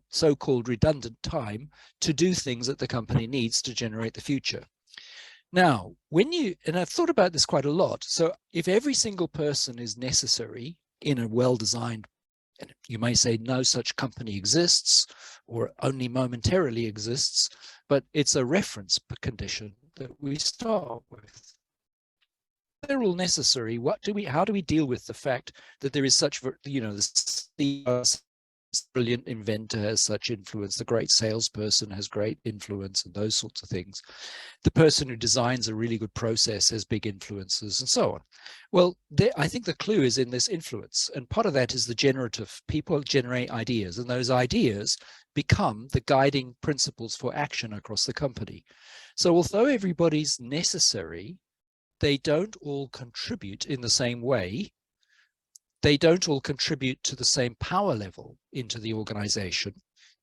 so-called redundant time to do things that the company needs to generate the future. Now, and I've thought about this quite a lot. So if every single person is necessary in a well-designed, and you may say no such company exists or only momentarily exists, but it's a reference condition that we start with. They're all necessary. How do we deal with the fact that there is such, this brilliant inventor has such influence, the great salesperson has great influence, and those sorts of things. The person who designs a really good process has big influences, and so on. Well, I think the clue is in this influence, and part of that is the generative. People generate ideas, and those ideas become the guiding principles for action across the company. So although everybody's necessary, they don't all contribute in the same way. They don't all contribute to the same power level into the organization,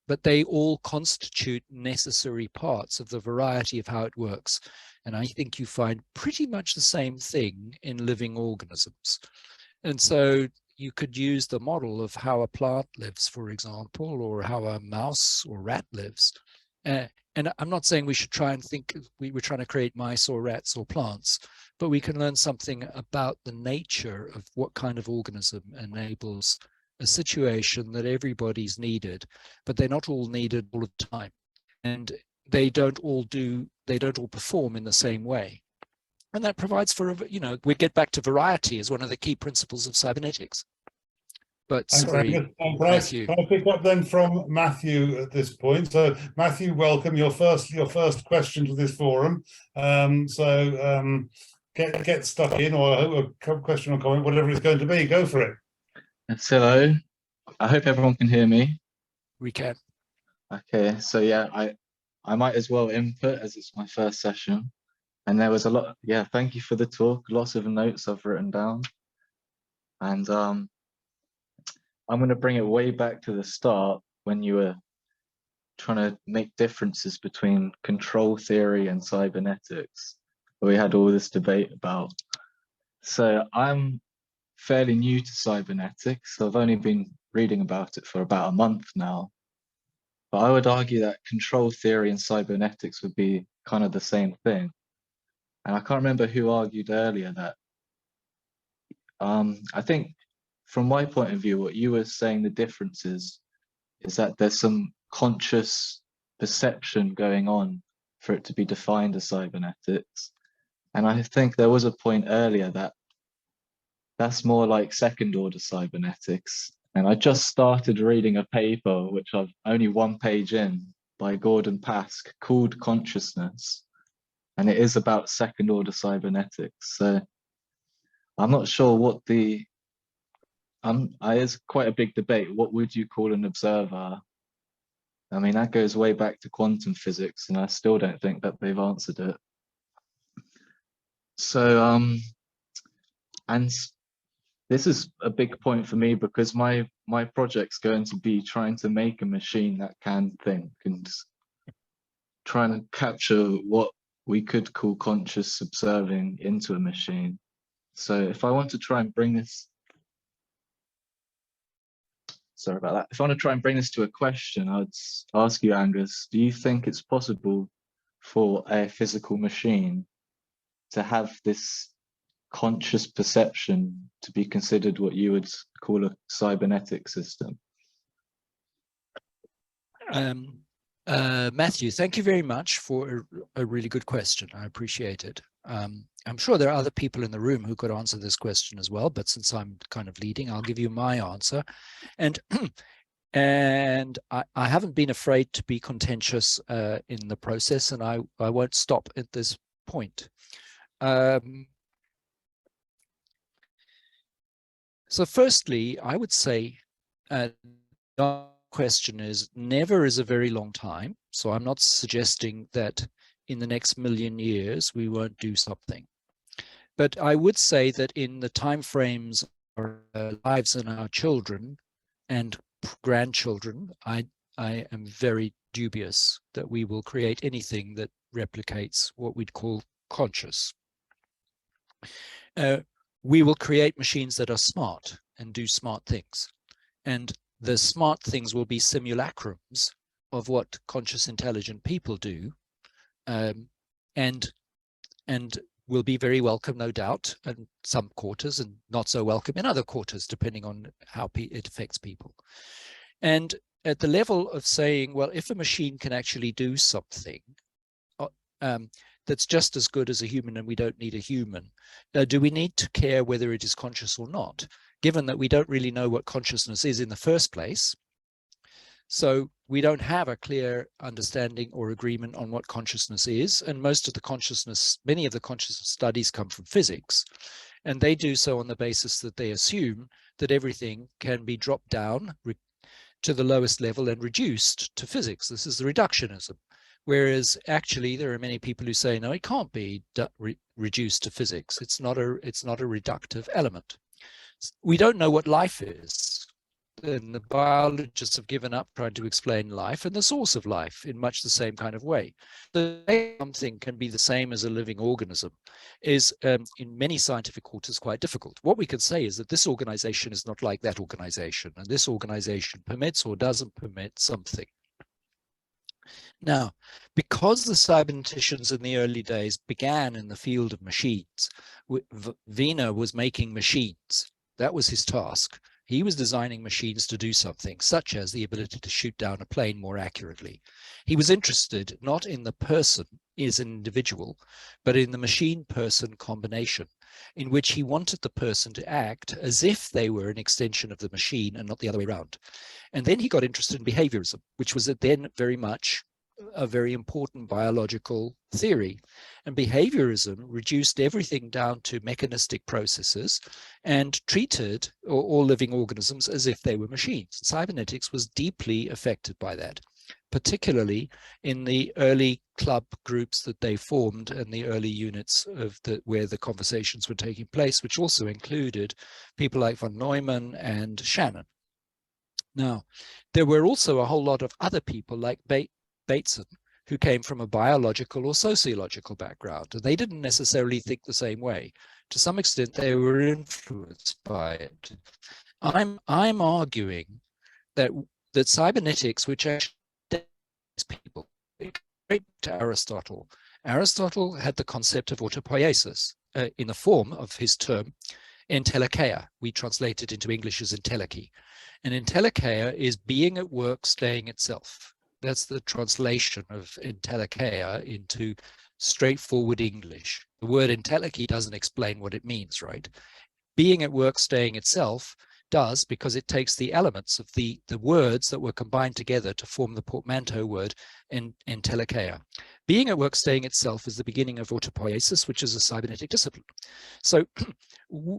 but they all constitute necessary parts of the variety of how it works. And I think you find pretty much the same thing in living organisms. And so you could use the model of how a plant lives, for example, or how a mouse or rat lives. And I'm not saying we should try and think we're trying to create mice or rats or plants, but we can learn something about the nature of what kind of organism enables a situation that everybody's needed, but they're not all needed all the time. And they don't all perform in the same way. And that provides for, we get back to variety as one of the key principles of cybernetics. But sorry, Matthew. Can I pick up then from Matthew at this point? So Matthew, welcome. Your first question to this forum. Get stuck in, or a question or comment, whatever it's going to be. Go for it. Yes, hello. I hope everyone can hear me. We can. Okay, so yeah, I might as well input as it's my first session. And there was a lot. Yeah, thank you for the talk. Lots of notes I've written down. And I'm going to bring it way back to the start when you were trying to make differences between control theory and cybernetics. We had all this debate about. So I'm fairly new to cybernetics. So I've only been reading about it for about a month now. But I would argue that control theory and cybernetics would be kind of the same thing. And I can't remember who argued earlier that I think from my point of view, what you were saying the difference is that there's some conscious perception going on for it to be defined as cybernetics. And I think there was a point earlier that that's more like second order cybernetics. And I just started reading a paper, which I've only one page in, by Gordon Pask, called Consciousness. And it is about second order cybernetics. So I'm not sure what it's quite a big debate. What would you call an observer? I mean, that goes way back to quantum physics, and I still don't think that they've answered it. So, and this is a big point for me because my project's going to be trying to make a machine that can think and trying to capture what we could call conscious observing into a machine. So if I want to try and bring this, sorry about that. If I want to try and bring this to a question, I'd ask you, Angus, do you think it's possible for a physical machine to have this conscious perception to be considered what you would call a cybernetic system? Matthew, thank you very much for a really good question. I appreciate it. I'm sure there are other people in the room who could answer this question as well, but since I'm kind of leading, I'll give you my answer. And and I haven't been afraid to be contentious in the process, and I won't stop at this point. So firstly, I would say the question is never is a very long time. So I'm not suggesting that in the next million years we won't do something. But I would say that in the timeframes of our lives and our children and grandchildren, I am very dubious that we will create anything that replicates what we'd call conscious. We will create machines that are smart and do smart things. And the smart things will be simulacrums of what conscious intelligent people do, and will be very welcome, no doubt, in some quarters and not so welcome in other quarters, depending on how it affects people. And at the level of saying, well, if a machine can actually do something that's just as good as a human and we don't need a human, do we need to care whether it is conscious or not, given that we don't really know what consciousness is in the first place? So we don't have a clear understanding or agreement on what consciousness is. And most of the consciousness, many of the consciousness studies come from physics. And they do so on the basis that they assume that everything can be dropped down to the lowest level and reduced to physics. This is the reductionism. Whereas actually there are many people who say, no, it can't be reduced to physics. It's not a reductive element. We don't know what life is. And the biologists have given up trying to explain life and the source of life in much the same kind of way. The something can be the same as a living organism is in many scientific quarters quite difficult. What we can say is that this organization is not like that organization, and this organization permits or doesn't permit something. Now, because the cyberneticians in the early days began in the field of machines, Wiener was making machines. That was his task. He was designing machines to do something, such as the ability to shoot down a plane more accurately. He was interested not in the person as an individual, but in the machine-person combination, in which he wanted the person to act as if they were an extension of the machine and not the other way around. And then he got interested in behaviorism, which was then very much a very important biological theory. And behaviorism reduced everything down to mechanistic processes and treated all living organisms as if they were machines. Cybernetics was deeply affected by that, particularly in the early club groups that they formed and the early units of where the conversations were taking place, which also included people like von Neumann and Shannon. Now, there were also a whole lot of other people like Bateson, who came from a biological or sociological background, and they didn't necessarily think the same way. To some extent, they were influenced by it. I'm arguing that cybernetics, which actually people, to Aristotle. Aristotle had the concept of autopoiesis in the form of his term entelecheia. We translate it into English as entelechy. And entelecheia is being at work, staying itself. That's the translation of entelecheia into straightforward English. The word entelechy doesn't explain what it means, right? Being at work, staying itself does, because it takes the elements of the words that were combined together to form the portmanteau word entelecheia. Being at work, staying itself is the beginning of autopoiesis, which is a cybernetic discipline. So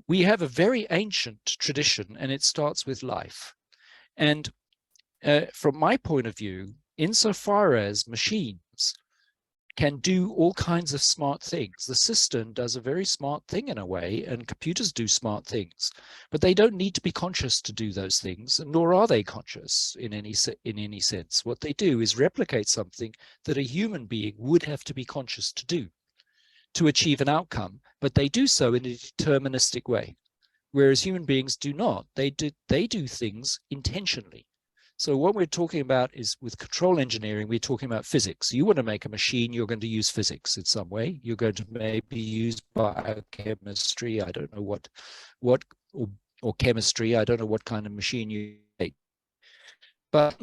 we have a very ancient tradition, and it starts with life. And from my point of view, insofar as machines can do all kinds of smart things. The system does a very smart thing in a way, and computers do smart things, but they don't need to be conscious to do those things, nor are they conscious in any sense. What they do is replicate something that a human being would have to be conscious to do to achieve an outcome, but they do so in a deterministic way, whereas human beings do not. They do things intentionally. So what we're talking about is, with control engineering, we're talking about physics. You want to make a machine, you're going to use physics in some way. You're going to maybe use biochemistry, I don't know what or chemistry, I don't know what kind of machine you make. But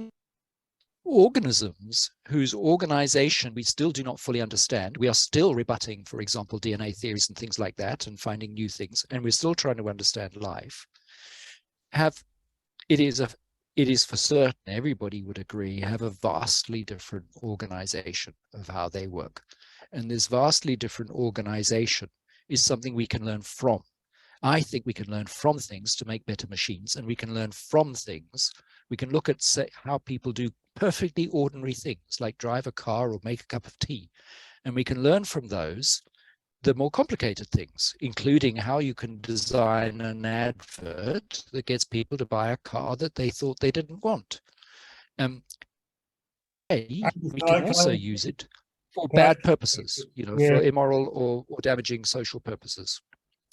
organisms whose organization we still do not fully understand, we are still rebutting, for example, DNA theories and things like that, and finding new things, and we're still trying to understand life, it is for certain, everybody would agree, have a vastly different organization of how they work. And this vastly different organization is something we can learn from. I think we can learn from things to make better machines, and we can learn from things. We can look at how people do perfectly ordinary things, like drive a car or make a cup of tea. And we can learn from those the more complicated things, including how you can design an advert that gets people to buy a car that they thought they didn't want. We can also use it for bad purposes, you know, for immoral or damaging social purposes.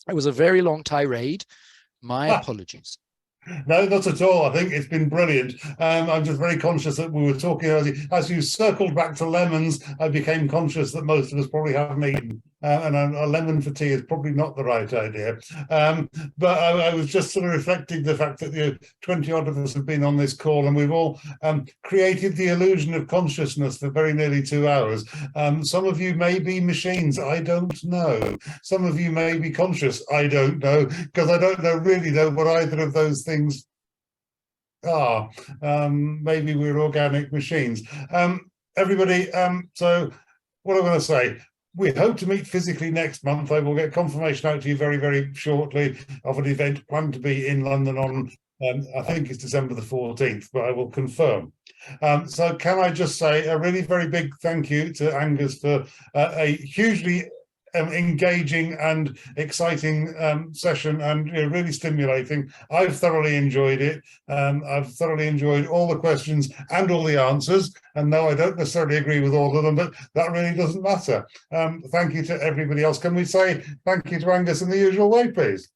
It was a very long tirade. My apologies. No, not at all. I think it's been brilliant. I'm just very conscious that we were talking as you circled back to lemons. I became conscious that most of us probably haven't eaten, and a lemon for tea is probably not the right idea. But I was just sort of reflecting the fact that 20 odd of us have been on this call, and we've all created the illusion of consciousness for very nearly 2 hours. Some of you may be machines, I don't know. Some of you may be conscious, I don't know, because I don't really know what either of those things are. Maybe we're organic machines. Everybody, so what I'm going to say, we hope to meet physically next month. I will get confirmation out to you very, very shortly of an event planned to be in London on, I think it's December the 14th, but I will confirm. So can I just say a really very big thank you to Angus for a hugely engaging and exciting session, and really stimulating. I've thoroughly enjoyed it. I've thoroughly enjoyed all the questions and all the answers. And no, I don't necessarily agree with all of them, but that really doesn't matter. Thank you to everybody else. Can we say thank you to Angus in the usual way, please?